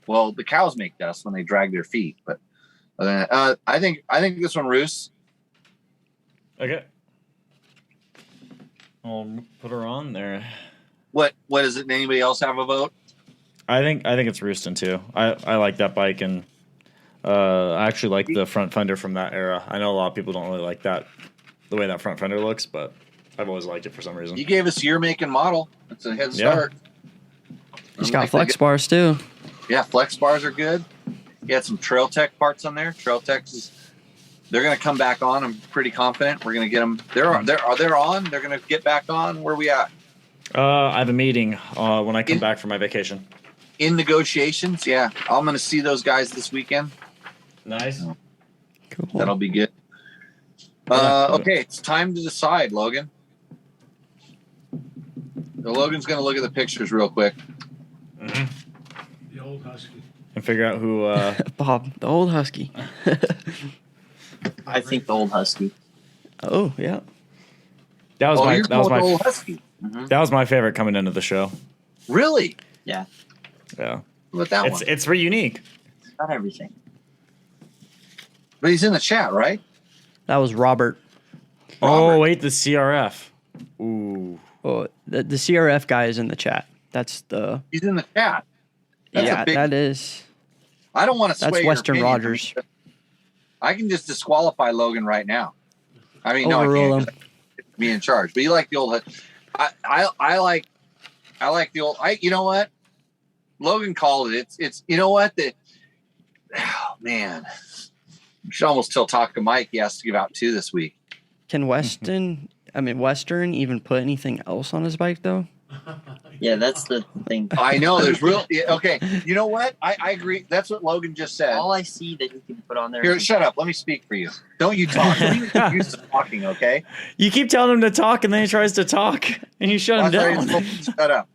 Well, the cows make dust when they drag their feet. But I think this one, Roos. Okay. I'll put her on there. What is it? Anybody else have a vote? I think it's Rooston too. I like that bike, and I actually like the front fender from that era. I know a lot of people don't really like the way that front fender looks, but I've always liked it for some reason. You gave us your make and model. That's a head start. It's got flex bars too. Yeah, flex bars are good. You had some Trail Tech parts on there. Trail Tech they're going to come back on. I'm pretty confident we're going to get them. They're on. They're going to get back on. Where are we at? I have a meeting when I come back from my vacation. In negotiations, yeah. I'm going to see those guys this weekend. Nice. Cool. That'll be good. Okay, it's time to decide, Logan. So Logan's going to look at the pictures real quick. Mm-hmm. The old Husky. And figure out who... Bob, the old Husky. I think the old Husky. Oh, yeah. That was my old Husky. Mm-hmm. That was my favorite coming into the show. Really? Yeah. Yeah. What that one? It's very unique. Not everything. But he's in the chat, right? That was Robert. Oh, wait, the CRF. Ooh. Oh, the CRF guy is in the chat. That's the... He's in the chat. That is... I don't want to sway That's your Western opinion. Rogers. I can just disqualify Logan right now. I mean, Overrule no, I can't. Be in charge. But you like the old... I like the old... You know what? Logan called it. It's you know what? Oh, man. We should almost tell Taco Mike he has to give out 2 this week. Can Western even put anything else on his bike, though? Yeah, that's the thing. I know. There's okay. You know what? I agree. That's what Logan just said. All I see that he can put on there. Here, shut up. Let me speak for you. Don't you talk. Don't even get used to talking, okay? You keep telling him to talk, and then he tries to talk, and you shut him down. Shut up.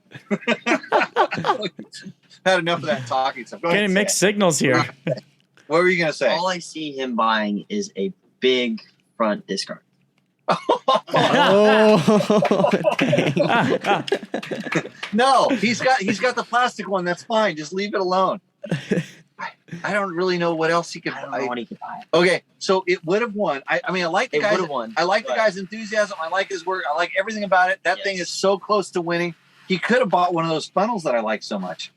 Had enough of that talking stuff. Getting mixed signals here. What were you going to say? All I see him buying is a big front disc guard. No, he's got the plastic one. That's fine. Just leave it alone. I don't really know what else he could. I don't know what he could buy. Okay, so it would have won. I mean, I like the guy's. I like the but- guy's enthusiasm. I like his work. I like everything about it. That thing is so close to winning. He could have bought one of those funnels that I like so much,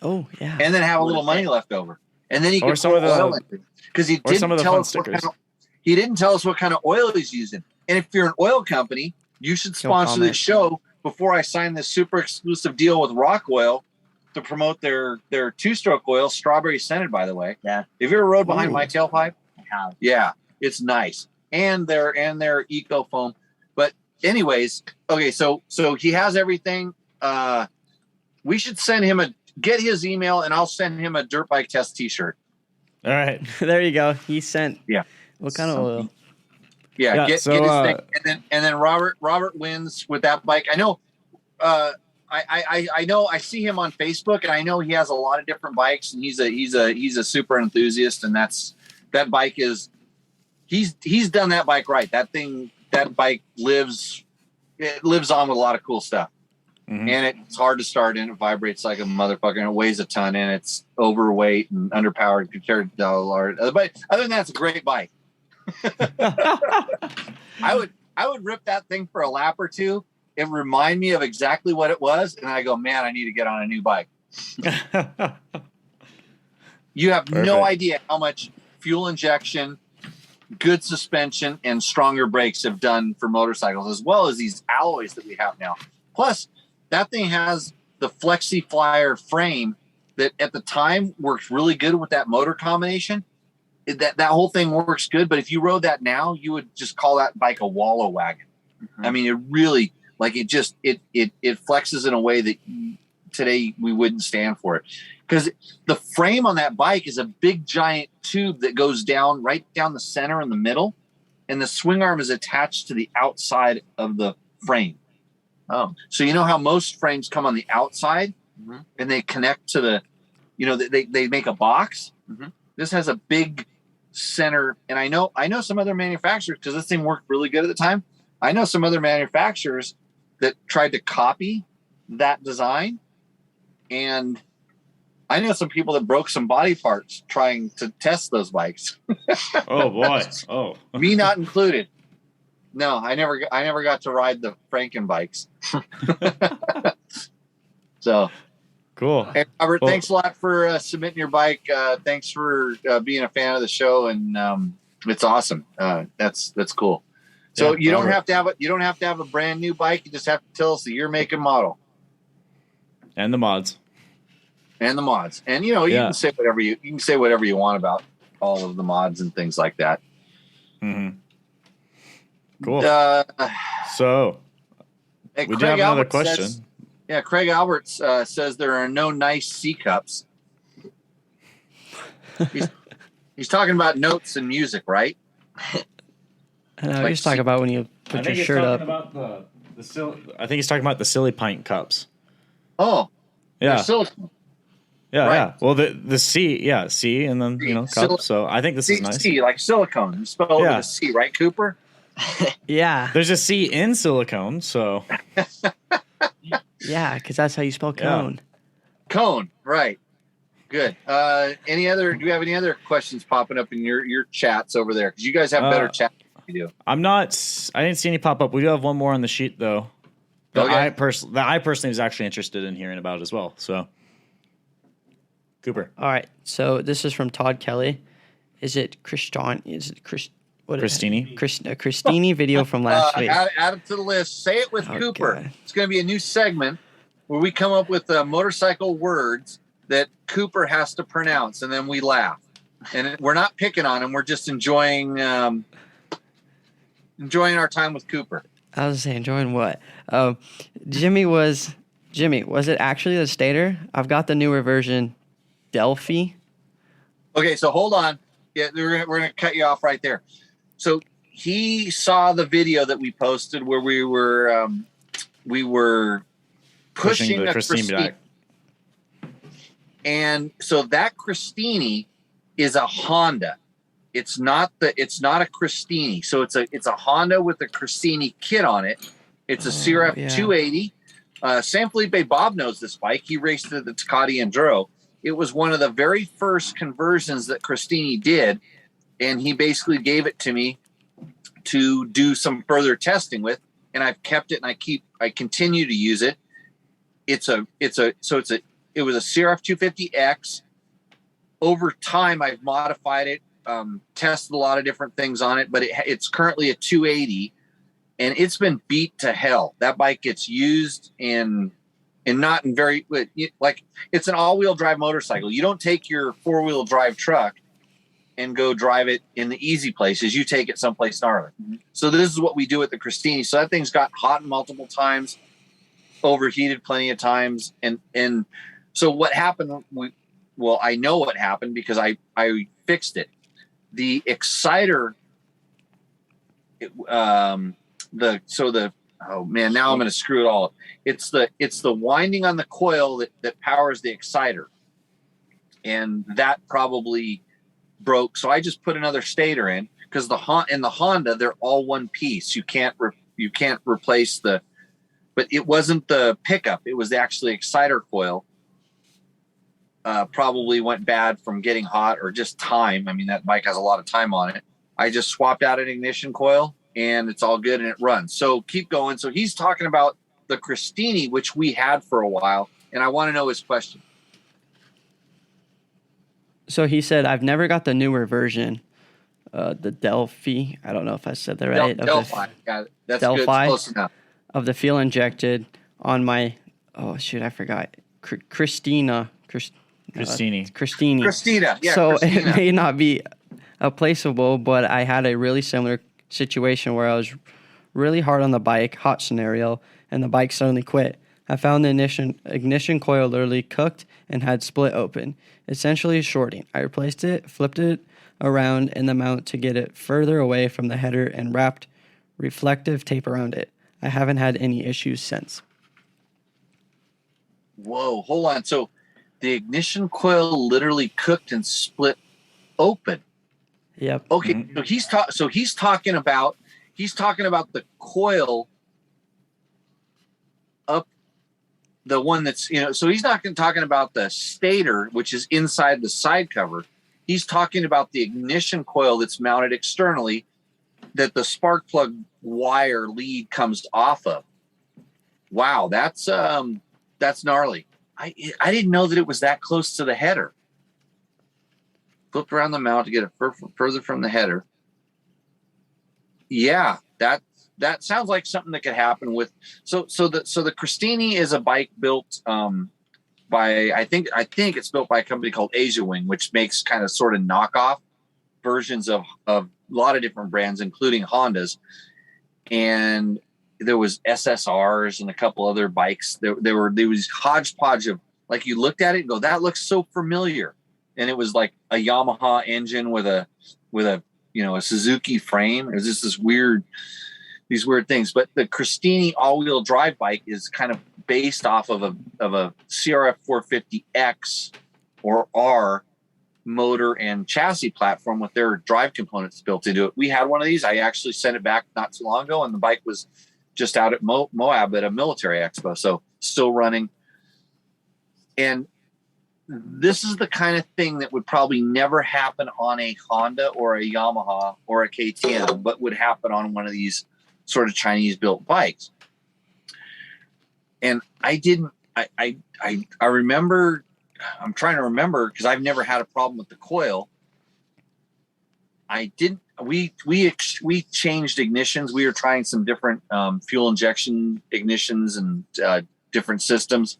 Oh, yeah. and then have a little money left over, and then he Or could some put of the- oil in it because he or some of didn't the tell fun us what stickers. he didn't tell us what kind of oil he's using. And if you're an oil company, you should sponsor comment. this show before I sign this super exclusive deal with Rock Oil to promote their 2-stroke oil, strawberry scented, by the way. Yeah. Have you ever rode behind Ooh. my tailpipe? I have. Yeah, it's nice. And their eco foam. But anyways, okay, so he has everything. We should send him get his email, and I'll send him a dirt bike test t-shirt. All right. There you go. He sent. Yeah. What kind of oil? Yeah, get his thing, and then Robert wins with that bike. I know. I know. I see him on Facebook, and I know he has a lot of different bikes, and he's a super enthusiast, and that bike is. He's done that bike right. That bike lives on with a lot of cool stuff. Mm-hmm. And it's hard to start, and it vibrates like a motherfucker, and it weighs a ton, and it's overweight and underpowered compared to but other than that, it's a great bike. I would rip that thing for a lap or two. It remind me of exactly what it was, and I go, man, I need to get on a new bike. You have no idea how much fuel injection, good suspension, and stronger brakes have done for motorcycles, as well as these alloys that we have now. Plus, that thing has the Flexi Flyer frame that at the time worked really good with that motor combination. That whole thing works good, but if you rode that now, you would just call that bike a wallow wagon. Mm-hmm. I mean, it really, like, it flexes in a way that today we wouldn't stand for it. Because the frame on that bike is a big giant tube that goes down right down the center in the middle, and the swing arm is attached to the outside of the frame. Oh, so you know how most frames come on the outside, mm-hmm. and they connect to the, they make a box. Mm-hmm. This has a big center, and I know some other manufacturers, because this thing worked really good at the time. I know some other manufacturers that tried to copy that design, and I know some people that broke some body parts trying to test those bikes. Oh boy! Oh, me not included. No, I never got to ride the Franken bikes. So cool. Hey, Robert, thanks a lot for submitting your bike. Thanks for being a fan of the show, and it's awesome. That's cool. So you don't have to have a brand new bike. You just have to tell us the year, make, and model, and the mods. And you can say whatever you want about all of the mods and things like that. Mm-hmm. Cool. So we do have another question. Craig Alberts says there are no nice C cups. He's talking about notes and music, right? No, he's talking about when you put your shirt up. I think he's talking about the silly pint cups. Oh, yeah. Silicone. Yeah, right. Yeah. Well, the C, C, and then cup. So I think this is nice. C, like silicone. You spell it with a C, right, Cooper? Yeah. There's a C in silicone, so. Yeah, because that's how you spell cone. Yeah. Cone, right. Good. Do you have any other questions popping up in your chats over there? Because you guys have better chats than we do. I didn't see any pop up. We do have one more on the sheet, though. That I personally was actually interested in hearing about as well. So, Cooper. All right. So this is from Todd Kelly. Is it Christini? Christini video from last week. Add it to the list. Say it with Cooper. God. It's going to be a new segment where we come up with motorcycle words that Cooper has to pronounce, and then we laugh. And we're not picking on him. We're just enjoying our time with Cooper. I was saying, enjoying what? Jimmy, was it actually the Stator? I've got the newer version, Delphi. Okay, so hold on. Yeah, we're gonna cut you off right there. So he saw the video that we posted where we were pushing the Christini back. And so that Christini is a Honda. It's not a Christini. So it's a Honda with a Christini kit on it. It's a CRF 280. San Felipe Bob knows this bike. He raced it at the Tecate Enduro. It was one of the very first conversions that Christini did, and he basically gave it to me to do some further testing with, and I've kept it, and I continue to use it. It was a CRF 250X. Over time, I've modified it, tested a lot of different things on it, but it's currently a 280, and it's been beat to hell. That bike gets used in and not in very like it's an all-wheel drive motorcycle. You don't take your four-wheel drive truck and go drive it in the easy places. You take it someplace gnarly. So this is what we do with the Christini. So that thing's got hot multiple times, overheated plenty of times, and so what happened? Well, I know what happened because I fixed it. The exciter, oh man, now I'm going to screw it all up. It's the winding on the coil that powers the exciter, and that probably broke. So I just put another stator in because the Honda, they're all one piece. You can't replace the. But it wasn't the pickup; it was the actually exciter coil. Probably went bad from getting hot or just time. I mean, that bike has a lot of time on it. I just swapped out an ignition coil and it's all good and it runs. So keep going. So he's talking about the Christini, which we had for a while. And I want to know his question. So he said, I've never got the newer version, the Delphi. I don't know if I said that right. Delphi. Yeah, that's Delphi, good. Close enough. Of the fuel injected on my, I forgot. Christina. Christina. Yeah, so Christina. It may not be placeable, but I had a really similar situation where I was really hard on the bike, hot scenario, and the bike suddenly quit. I found the ignition coil literally cooked and had split open, essentially shorting. I replaced it, flipped it around in the mount to get it further away from the header, and wrapped reflective tape around it. I haven't had any issues since. Whoa, hold on. So the ignition coil literally cooked and split open. Yep. Okay. Mm-hmm. So he's talking about the coil up, the one that's, so he's not talking about the stator, which is inside the side cover. He's talking about the ignition coil that's mounted externally that the spark plug wire lead comes off of. Wow. That's gnarly. I didn't know that it was that close to the header. Flipped around the mount to get it further from the header. Yeah, that sounds like something that could happen with. So the Christini is a bike built by I think it's built by a company called Asia Wing, which makes kind of sort of knockoff versions of a lot of different brands, including Hondas. And there was SSRs and a couple other bikes. There was hodgepodge of, like, you looked at it and go, that looks so familiar. And it was like a Yamaha engine with a a Suzuki frame. It was just these weird things. But the Christini all-wheel drive bike is kind of based off of a CRF 450X or R motor and chassis platform with their drive components built into it. We had one of these. I actually sent it back not too long ago, and the bike was just out at Moab at a military expo. So still running. And this is the kind of thing that would probably never happen on a Honda or a Yamaha or a KTM, but would happen on one of these sort of Chinese built bikes. And I remember, I'm trying to remember because I've never had a problem with the coil. We changed ignitions. We were trying some different fuel injection ignitions and different systems.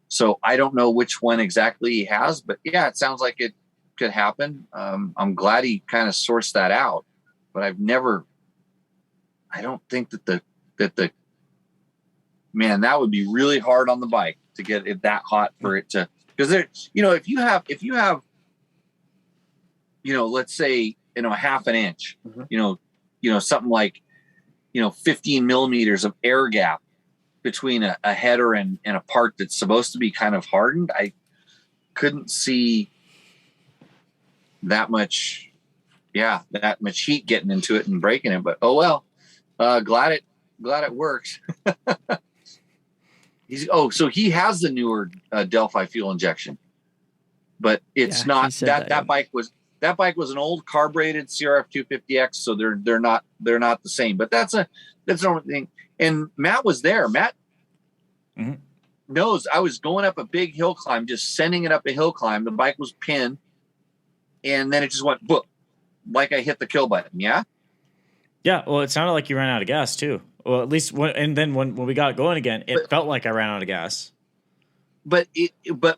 So I don't know which one exactly he has, but yeah, it sounds like it could happen. I'm glad he kind of sourced that out, but I don't think that the man, that would be really hard on the bike to get it that hot for it to, because there, if you have, let's say, half an inch, mm-hmm. Something like, 15 millimeters of air gap between a header and a part that's supposed to be kind of hardened. I couldn't see that much heat getting into it and breaking it, but oh well. Glad it works. So he has the newer Delphi fuel injection, but it's not that bike was an old carbureted CRF 250X. So they're not the same, but that's one thing. And Matt was there. Matt mm-hmm. knows I was going up a big hill climb, just sending it up a hill climb. The bike was pinned, and then it just went boop, like I hit the kill button. Yeah. Yeah. Well, it sounded like you ran out of gas too. Well, at least when we got going again, it felt like I ran out of gas. but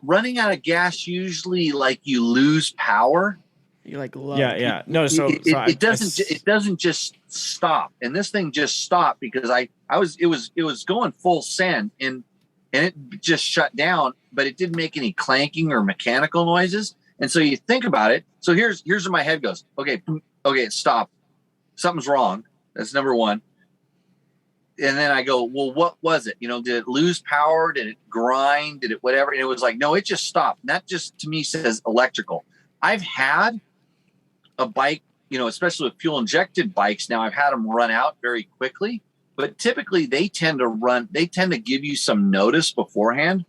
running out of gas, usually like you lose power. You like Yeah. No, it doesn't just stop. And this thing just stopped because it was going full send and it just shut down, but it didn't make any clanking or mechanical noises. And so you think about it. So here's where my head goes. Okay, it stopped. Something's wrong. That's number one. And then I go, well, what was it? Did it lose power? Did it grind? Did it whatever? And it was like, no, it just stopped. And that just to me says electrical. I've had a bike, especially with fuel injected bikes. Now I've had them run out very quickly, but typically they tend to give you some notice beforehand.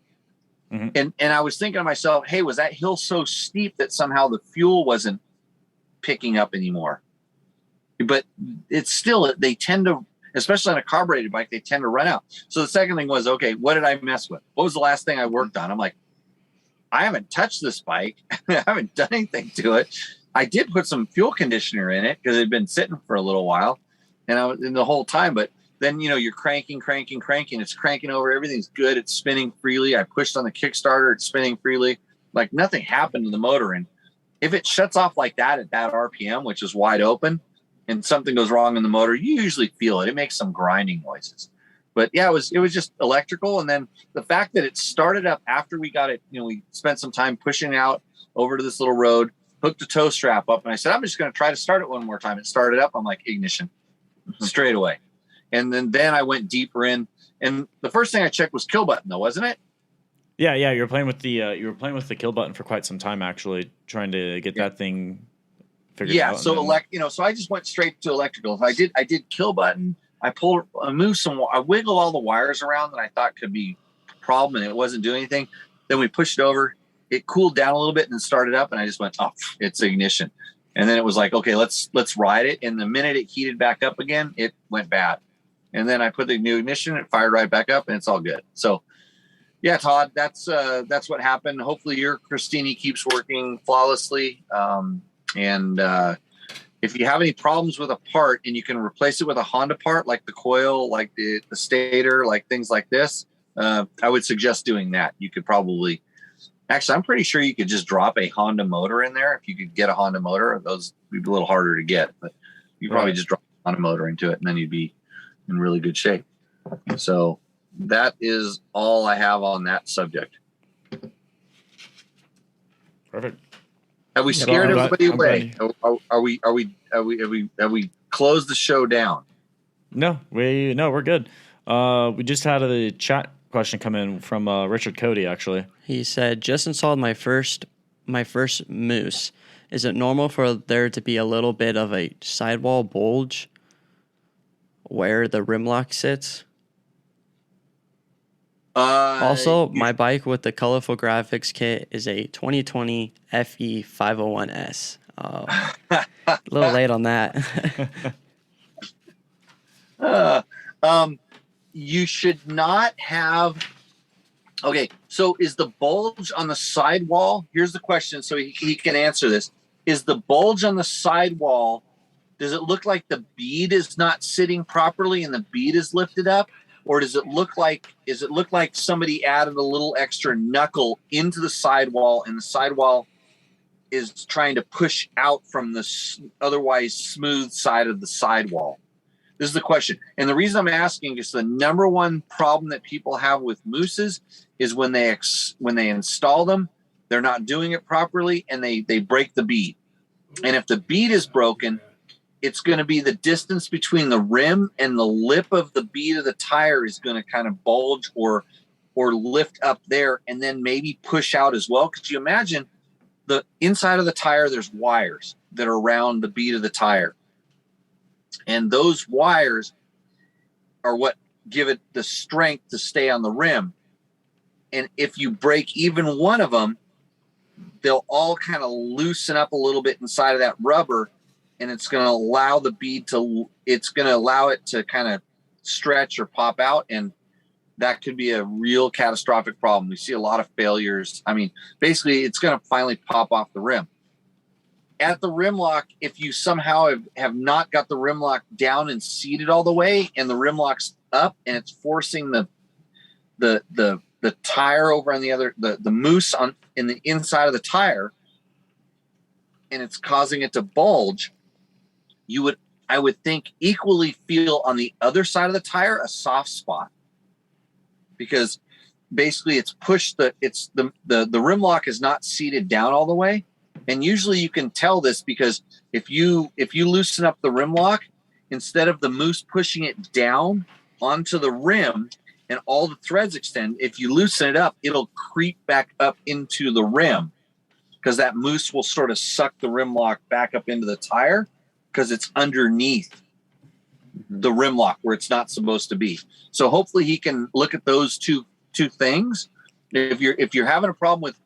Mm-hmm. And I was thinking to myself, hey, was that hill so steep that somehow the fuel wasn't picking up anymore? But it's still, they tend to, especially on a carbureted bike, they tend to run out. So the second thing was, okay, what did I mess with? What was the last thing I worked on? I'm like, I haven't touched this bike. I haven't done anything to it. I did put some fuel conditioner in it because it had been sitting for a little while and I was in the whole time. But then, you're cranking. It's cranking over. Everything's good. It's spinning freely. I pushed on the Kickstarter. It's spinning freely. Like nothing happened to the motor. And if it shuts off like that at that RPM, which is wide open, and something goes wrong in the motor, you usually feel it. It makes some grinding noises. But yeah, it was just electrical. And then the fact that it started up after we got it, we spent some time pushing out over to this little road, hooked the tow strap up. And I said, I'm just going to try to start it one more time. It started up. I'm like, ignition straight away. And then I went deeper in. And the first thing I checked was kill button though, wasn't it? Yeah. You were playing with the kill button for quite some time, actually, trying to get that thing figured out. So so I just went straight to electrical. I did kill button. I wiggled all the wires around that I thought could be a problem, and it wasn't doing anything. Then we pushed it over. It cooled down a little bit and then started up, and I just went, oh, it's ignition. And then it was like, okay, let's ride it. And the minute it heated back up again, it went bad. And then I put the new ignition, it fired right back up, and it's all good. So yeah, Todd, that's what happened. Hopefully your Christini keeps working flawlessly. If you have any problems with a part and you can replace it with a Honda part, like the coil, like the stator, like things like this, I would suggest doing that. You could probably, actually, I'm pretty sure you could just drop a Honda motor in there. If you could get a Honda motor, those would be a little harder to get, but you probably just drop a Honda motor into it and then you'd be in really good shape. So that is all I have on that subject. Perfect. Have we scared everybody away? Have we closed the show down? No, we're good. We just had a chat question come in from Richard Cody, actually. He said, just installed my first Moose. Is it normal for there to be a little bit of a sidewall bulge where the rim lock sits? Also, my bike with the colorful graphics kit is a 2020 FE 501S. A little late on that. You should not have. Okay, so is the bulge on the sidewall? Here's the question, so he can answer this. Is the bulge on the sidewall? Does it look like the bead is not sitting properly and the bead is lifted up? Or does it look like somebody added a little extra knuckle into the sidewall and the sidewall is trying to push out from the otherwise smooth side of the sidewall? This is the question. And the reason I'm asking is the number one problem that people have with Mooses is when they install them, they're not doing it properly and they break the bead. And if the bead is broken, it's going to be the distance between the rim and the lip of the bead of the tire is going to kind of bulge or lift up there and then maybe push out as well. Because you imagine the inside of the tire, there's wires that are around the bead of the tire. And those wires are what give it the strength to stay on the rim. And if you break even one of them, they'll all kind of loosen up a little bit inside of that rubber. And it's going to allow the bead to kind of stretch or pop out. And that could be a real catastrophic problem. We see a lot of failures. I mean, basically it's going to finally pop off the rim. At the rim lock, if you somehow have not got the rim lock down and seated all the way and the rim lock's up and it's forcing the the tire over on the other, the mousse in the inside of the tire, and it's causing it to bulge, I would think equally feel on the other side of the tire a soft spot, because basically it's pushed the rim lock is not seated down all the way. And usually you can tell this because if you loosen up the rim lock, instead of the mousse pushing it down onto the rim and all the threads extend, if you loosen it up, it'll creep back up into the rim, because that mousse will sort of suck the rim lock back up into the tire because it's underneath the rim lock where it's not supposed to be. So hopefully he can look at those two things. If you're having a problem with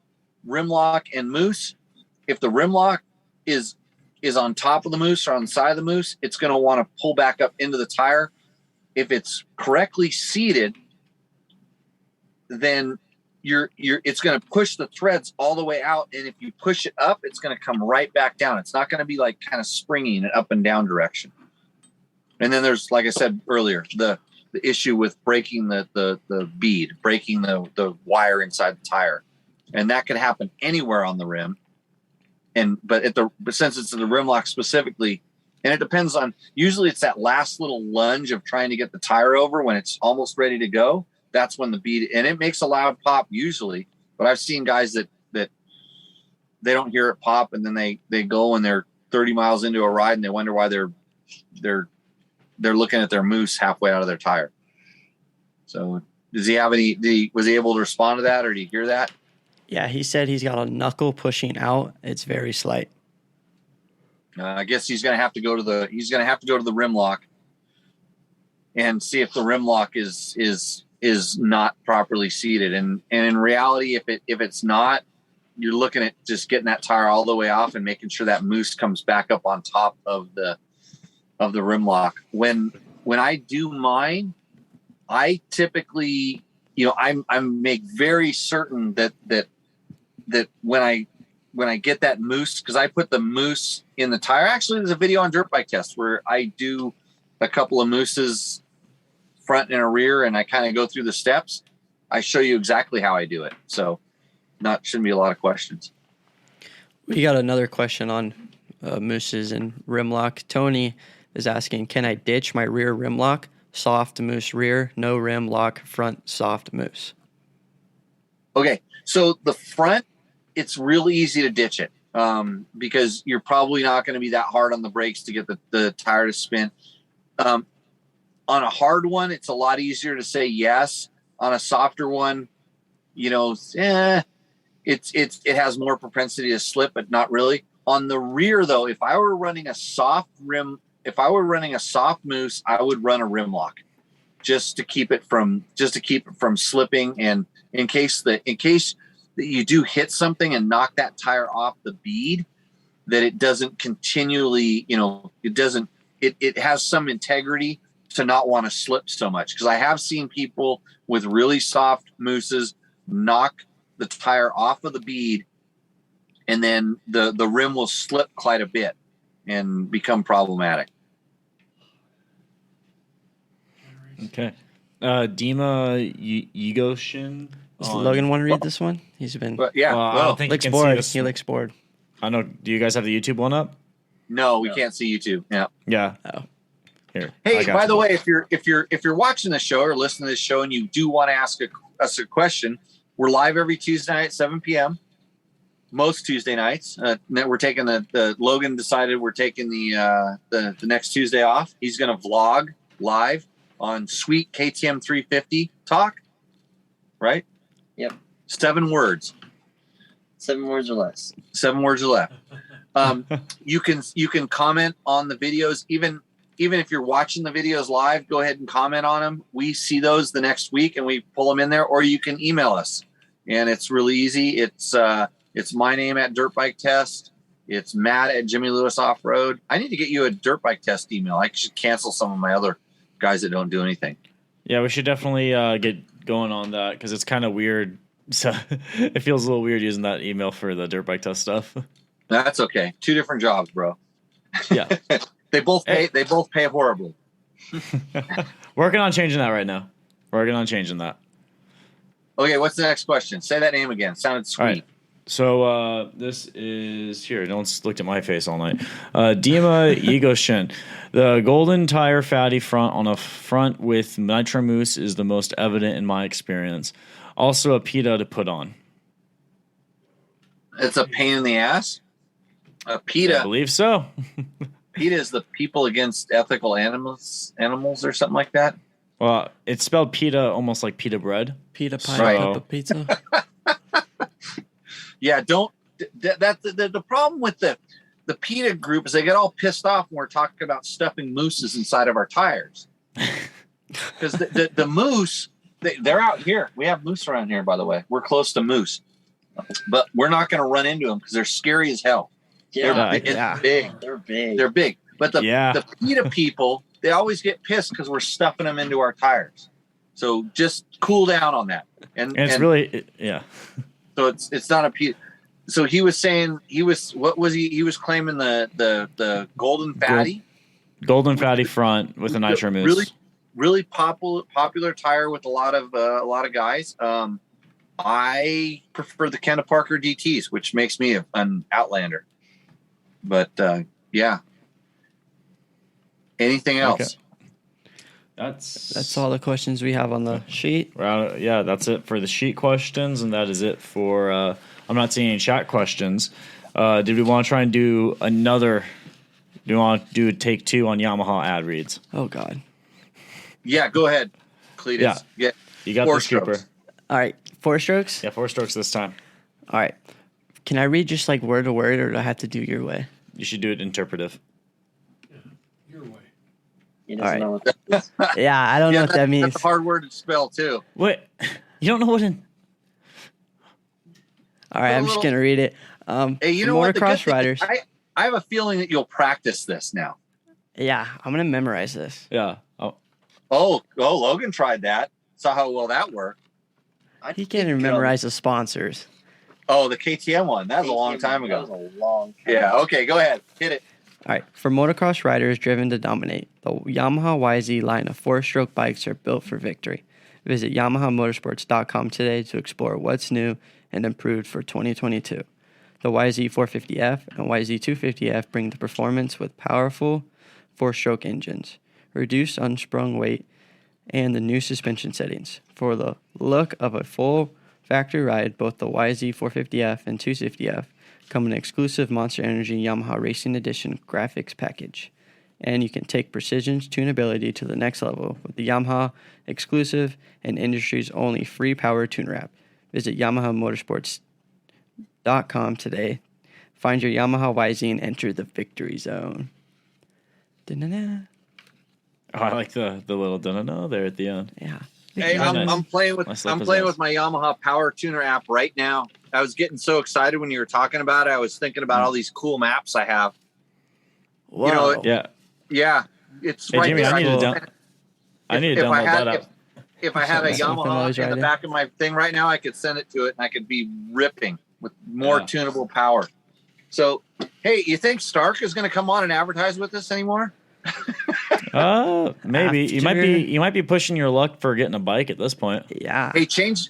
rim lock and mousse, if the rim lock is on top of the mousse or on the side of the mousse, it's going to want to pull back up into the tire. If it's correctly seated, then it's going to push the threads all the way out. And if you push it up, it's going to come right back down. It's not going to be like kind of springy in an up and down direction. And then there's, like I said earlier, the issue with breaking the bead, breaking the wire inside the tire. And that could happen anywhere on the rim. But since it's the rim lock specifically, and it depends on, usually it's that last little lunge of trying to get the tire over when it's almost ready to go. That's when the bead, and it makes a loud pop usually, but I've seen guys that they don't hear it pop, and then they go and they're 30 miles into a ride and they wonder why they're looking at their mousse halfway out of their tire. So does he have was he able to respond to that, or did he hear that? Yeah, he said he's got a knuckle pushing out. It's very slight. I guess he's going to have to go to the rim lock and see if the rim lock is not properly seated. And in reality, if it's not, you're looking at just getting that tire all the way off and making sure that mousse comes back up on top of the rim lock. When I do mine, I typically, I make very certain that when I get that mousse, because I put the mousse in the tire. Actually, there's a video on Dirt Bike Test where I do a couple of mousses front and a rear, and I kind of go through the steps. I show you exactly how I do it. So shouldn't be a lot of questions. We got another question on mousses and rim lock. Tony is asking, can I ditch my rear rim lock? Soft mousse rear, no rim lock, front soft mousse. Okay, so the front, it's really easy to ditch it because you're probably not going to be that hard on the brakes to get the tire to spin. On a hard one, it's a lot easier to say yes. On a softer one, it has more propensity to slip, but not really. On the rear, though, if I were running a soft mousse, I would run a rim lock just to keep it from slipping, and in case that you do hit something and knock that tire off the bead, that it doesn't continually, it has some integrity to not want to slip so much. Because I have seen people with really soft mousses knock the tire off of the bead, and then the rim will slip quite a bit and become problematic. Okay. Dima Yegoshin. Does Logan want to read this one? He's been... Yeah. I don't think looks you can bored. see this. He looks bored. I know. Do you guys have the YouTube one up? No, we can't see YouTube. Yeah. Yeah. Oh. Here. Hey, by the way, if you're watching the show or listening to this show and you do want to ask us a question, we're live every Tuesday night at 7 p.m. Most Tuesday nights. We're taking the Logan decided we're taking the next Tuesday off. He's going to vlog live on Sweet KTM 350 Talk. Right? Yep. 7 words. 7 words or less. 7 words or less. You can comment on the videos, even if you're watching the videos live. Go ahead and comment on them. We see those the next week and we pull them in there. Or you can email us, and it's really easy. It's my name at Dirt Bike Test. It's Matt at Jimmy Lewis Off Road. I need to get you a Dirt Bike Test email. I should cancel some of my other guys that don't do anything. Yeah, we should definitely get going on that because it's kind of weird. So it feels a little weird using that email for the Dirt Bike Test stuff. That's okay. 2 different jobs, bro. Yeah. They both pay horribly. Working on changing that right now. Working on changing that. Okay, what's the next question? Say that name again. Sounded sweet. All right. So this is here. No one's looked at my face all night. Dima Yigoshin. The golden tire fatty front on a front with nitro mousse is the most evident in my experience. Also a PETA to put on. It's a pain in the ass. I PETA. believe so. PETA is the People Against Ethical Animals or something like that. Well, it's spelled PETA almost like pita bread. Pita pie, Right. cup of pizza. Yeah, don't. The problem with the PETA group is they get all pissed off when we're talking about stuffing mooses inside of our tires. Because the moose, they're out here. We have moose around here, by the way. We're close to moose. But we're not going to run into them because they're scary as hell. Yeah, They're big. they're big. They're big. But the PETA people, they always get pissed because we're stuffing them into our tires. So just cool down on that. And it's really, yeah. So it's not a PETA. So he was saying he was claiming the golden fatty. Golden fatty front with a nitro mousse. Really popular tire with a lot of guys. I prefer the Kenda Parker DTs, which makes me an outlander. But yeah. Anything else? Okay. That's all the questions we have on the sheet. Yeah, that's it for the sheet questions, and that is it for. I'm not seeing any chat questions. Did we want to try and do another? Do you want to do a take 2 on Yamaha ad reads? Oh God. Yeah, go ahead, Cletus. Yeah. You got 4 the Cooper. strokes. All right, 4 strokes. Yeah, 4 strokes this time. All right. Can I read just like word to word, or do I have to do your way? You should do it interpretive. Your way. He doesn't All right. know what that is. Yeah, I don't know what that means. That's a hard word to spell too. Wait, you don't know what in? All right, I'm just gonna read it. Hey, you know what? The good Motocross thing is riders. I have a feeling that you'll practice this now. Yeah, I'm gonna memorize this. Yeah. Oh, Logan tried that. Saw how well that worked. He can't even memorize the sponsors. Oh, the KTM one. That was a long time ago. That was a long time Yeah. Okay, go ahead. Hit it. All right, for motocross riders driven to dominate, the Yamaha YZ line of 4-stroke bikes are built for victory. Visit YamahaMotorsports.com today to explore what's new and improved for 2022. The YZ 450F and YZ 250F bring the performance with powerful 4-stroke engines, reduced unsprung weight, and the new suspension settings. For the look of a full factory ride, both the YZ 450F and 250F come in an exclusive Monster Energy Yamaha Racing Edition graphics package. And you can take precision's tunability to the next level with the Yamaha exclusive and industry's only free power tune wrap. Visit YamahaMotorsports.com today. Find your Yamaha YZ and enter the victory zone. Da-na-na. Oh, I like the little no there at the end. Yeah. Hey, I'm playing with my Yamaha Power Tuner app right now. I was getting so excited when you were talking about it. I was thinking about all these cool maps I have. Whoa. You know, Yeah. It's Hey, right Jimmy, there. I need to download that app. If I had a Something always Yamaha in the right back of my thing right now, I could send it to it and I could be ripping with more tunable power. So, hey, you think Stark is going to come on and advertise with us anymore? Maybe you might be pushing your luck for getting a bike at this point. Yeah. Hey, change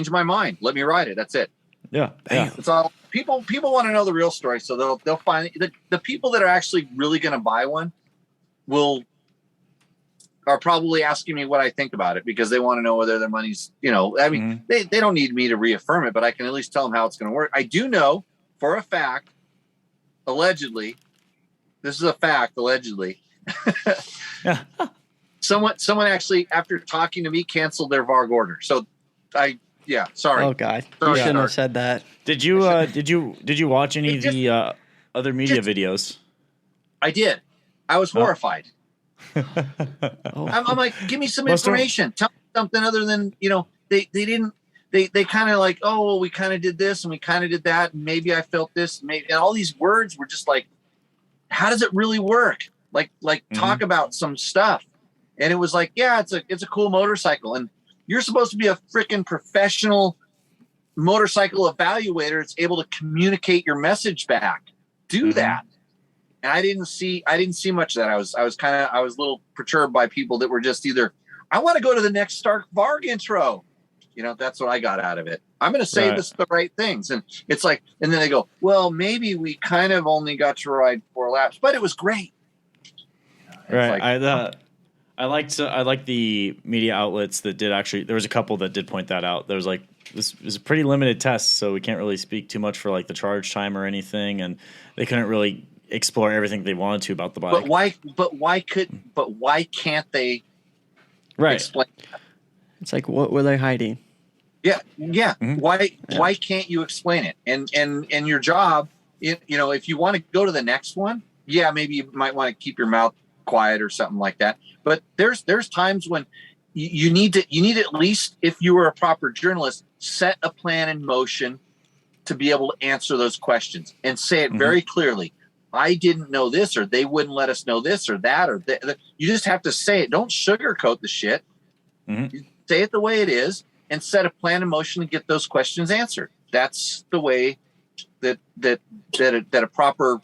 my mind. Let me ride it. That's it. Yeah. It's all people want to know the real story, so they'll find the people that are actually really going to buy one are probably asking me what I think about it because they want to know whether their money's, I mean, they don't need me to reaffirm it, but I can at least tell them how it's going to work. I do know for a fact, allegedly, this is a fact, allegedly. Someone actually, after talking to me, canceled their VARG order. So sorry. Oh God, you Sorry, shouldn't have Stark. said that. Did you watch any of the other media videos? I did. I was horrified. Oh. I'm like, give me some Most of- information. Tell me something other than, they didn't, they kind of like, oh, well, we kind of did this and we kind of did that. And maybe I felt this. Maybe, and all these words were just like, how does it really work? Like talk about some stuff. And it was like, yeah, it's a cool motorcycle. And you're supposed to be a freaking professional motorcycle evaluator. It's able to communicate your message back. Do that. And I didn't see much of that. I was a little perturbed by people that were just either, I want to go to the next Stark Varg intro. That's what I got out of it. I'm going to say the right things. And it's like, and then they go, well, maybe we kind of only got to ride 4 laps, but it was great. Right. I like the media outlets that did actually. There was a couple that did point that out. There was like this was a pretty limited test, so we can't really speak too much for like the charge time or anything, and they couldn't really explore everything they wanted to about the bike. But why can't they explain that? It's like, what were they hiding? Yeah. Mm-hmm. Why can't you explain it? And your job, if you want to go to the next one, maybe you might want to keep your mouth quiet or something like that. But there's times when you need at least, if you were a proper journalist, set a plan in motion to be able to answer those questions and say it very clearly. I didn't know this, or they wouldn't let us know this or that, or you just have to say it. Don't sugarcoat the shit. Mm-hmm. Say it the way it is and set a plan in motion to get those questions answered. That's the way that a proper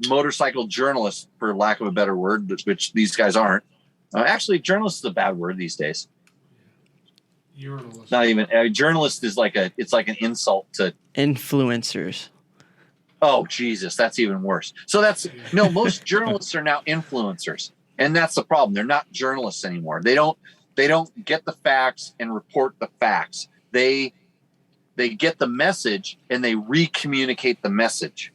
motorcycle journalist, for lack of a better word, which these guys aren't. Actually, journalist is a bad word these days. Journalist. Not even a journalist is it's like an insult to influencers. Oh, Jesus, that's even worse. So most journalists are now influencers, and that's the problem. They're not journalists anymore. They don't get the facts and report the facts. They get the message and they re-communicate the message.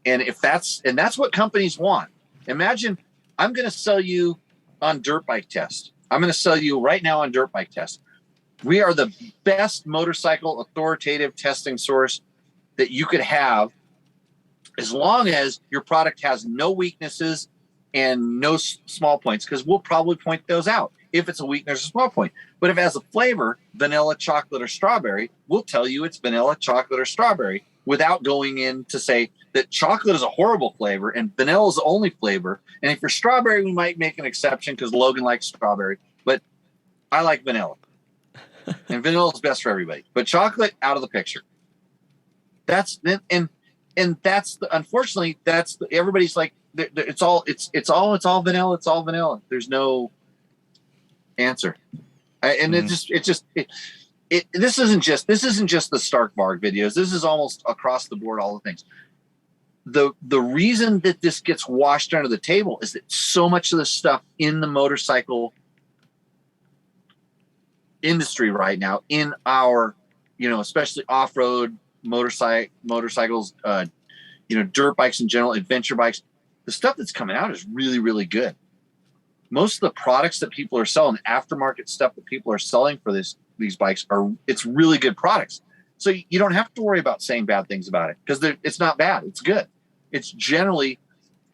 And that's what companies want. Imagine I'm going to sell you on Dirt Bike Test. I'm going to sell you right now on Dirt Bike Test. We are the best motorcycle authoritative testing source that you could have, as long as your product has no weaknesses and no small points, because we'll probably point those out if it's a weakness or small point. But if it has a flavor, vanilla, chocolate, or strawberry, we'll tell you it's vanilla, chocolate, or strawberry without going in to say that chocolate is a horrible flavor and vanilla is the only flavor. And if you're strawberry, we might make an exception because Logan likes strawberry, but I like vanilla. And vanilla is best for everybody. But chocolate, out of the picture. Unfortunately, everybody's like, it's all vanilla. It's all vanilla. There's no answer. This isn't just the Stark Varg videos. This is almost across the board, all the things. The reason that this gets washed under the table is that so much of the stuff in the motorcycle industry right now, in our, especially off-road motorcycles, dirt bikes in general, adventure bikes, the stuff that's coming out is really, really good. Most of the products that people are selling, aftermarket stuff that people are selling for these bikes, it's really good products. So you don't have to worry about saying bad things about it, because it's not bad. It's good. It's generally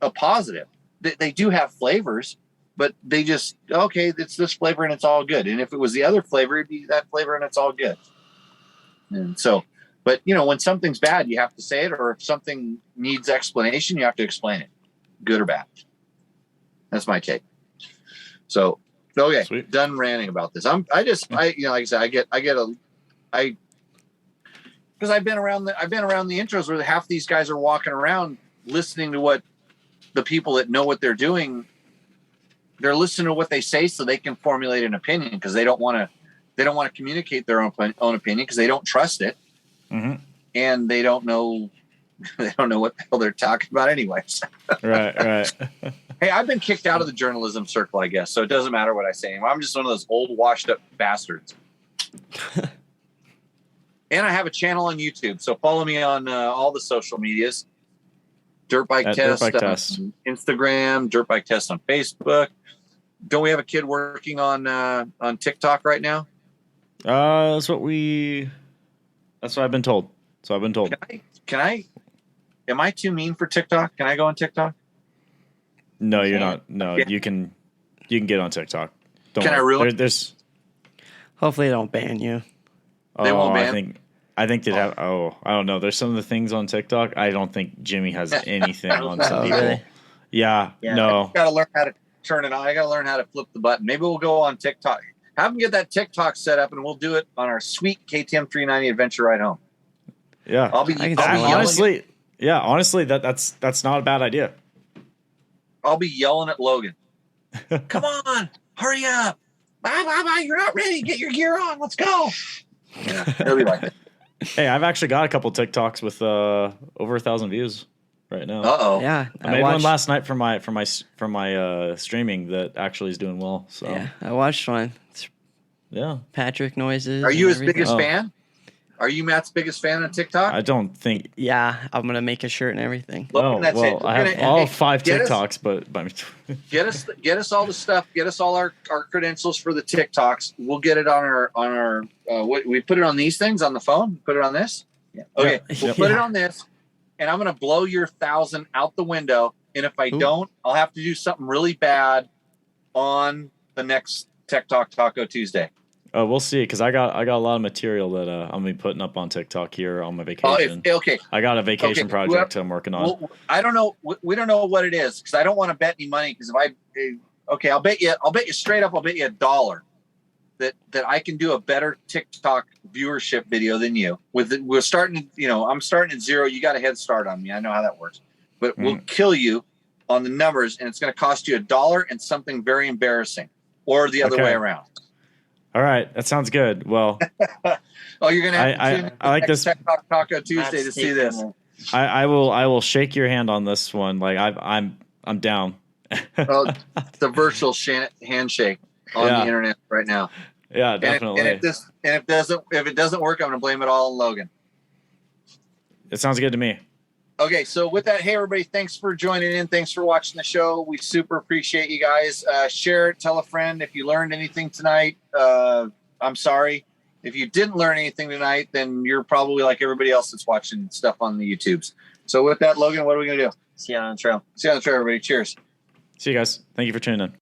a positive. They do have flavors, but they just, okay, it's this flavor and it's all good. And if it was the other flavor, it'd be that flavor and it's all good. And so, but when something's bad, you have to say it, or if something needs explanation, you have to explain it, good or bad. That's my take. So, okay, Sweet. Done ranting about this. Like I said, because I've been around the intros where half these guys are walking around listening to what the people that know what they're doing, they're listening to what they say so they can formulate an opinion, because they don't want to communicate their own opinion because they don't trust it. Mm-hmm. And they don't know what the hell they're talking about anyways. Right. Hey, I've been kicked out of the journalism circle, I guess, so it doesn't matter what I say. I'm just one of those old washed up bastards. And I have a channel on YouTube, so follow me on all the social medias. Dirt Bike Test on Instagram, Dirt Bike Test on Facebook. Don't we have a kid working on TikTok right now? That's what I've been told. Can I? Am I too mean for TikTok? Can I go on TikTok? No, you're not. No, you can get on TikTok. Can I ruin? There's. Hopefully, they don't ban you. They won't ban. I think they'd have. I don't know. There's some of the things on TikTok. I don't think Jimmy has anything on some people. Really? Yeah. No. I gotta learn how to turn it on. I gotta learn how to flip the button. Maybe we'll go on TikTok. Have them get that TikTok set up, and we'll do it on our sweet KTM 390 adventure ride home. Yeah. Honestly, that's not a bad idea. I'll be yelling at Logan. Come on, hurry up. Bye, you're not ready. Get your gear on. Let's go. Yeah, it'll be like that. Hey, I've actually got a couple TikToks with over 1,000 views right now. Uh-oh. Yeah, I made one last night for my streaming that actually is doing well. So Yeah, I watched one. It's yeah. Patrick noises. Are you and his biggest everything. fan? Are you Matt's biggest fan on TikTok? I don't think. Yeah, I'm gonna make a shirt and everything. Logan, that's it. I have all 5 TikToks, but get us all the stuff. Get us all our credentials for the TikToks. We'll get it on our. We put it on these things on the phone. Put it on this. Yeah. Okay. Yeah. We'll put it on this, and I'm gonna blow your 1,000 out the window. And if I don't, I'll have to do something really bad on the next Tech Talk Taco Tuesday. we'll see, because I got a lot of material that I'm gonna be putting up on TikTok here on my vacation. Okay. I got a vacation project I'm working on. Well, I don't know. We don't know what it is, because I don't want to bet any money. Because I'll bet you straight up. I'll bet you $1 that I can do a better TikTok viewership video than you. We're starting. I'm starting at 0. You got a head start on me. I know how that works. But we'll kill you on the numbers, and it's going to cost you $1 and something very embarrassing, or the other way around. All right, that sounds good. Well, you're going to have to tune in I like this Tech Talk Taco Tuesday to see this. I will shake your hand on this one. Like I'm down. It's a virtual handshake on the internet right now. Yeah, definitely. And if it doesn't work, I'm going to blame it all on Logan. It sounds good to me. Okay, so with that, hey everybody, thanks for joining in. Thanks for watching the show. We super appreciate you guys. Share it, tell a friend if you learned anything tonight. I'm sorry. If you didn't learn anything tonight, then you're probably like everybody else that's watching stuff on the YouTubes. So with that, Logan, what are we going to do? See you on the trail. See you on the trail, everybody. Cheers. See you guys. Thank you for tuning in.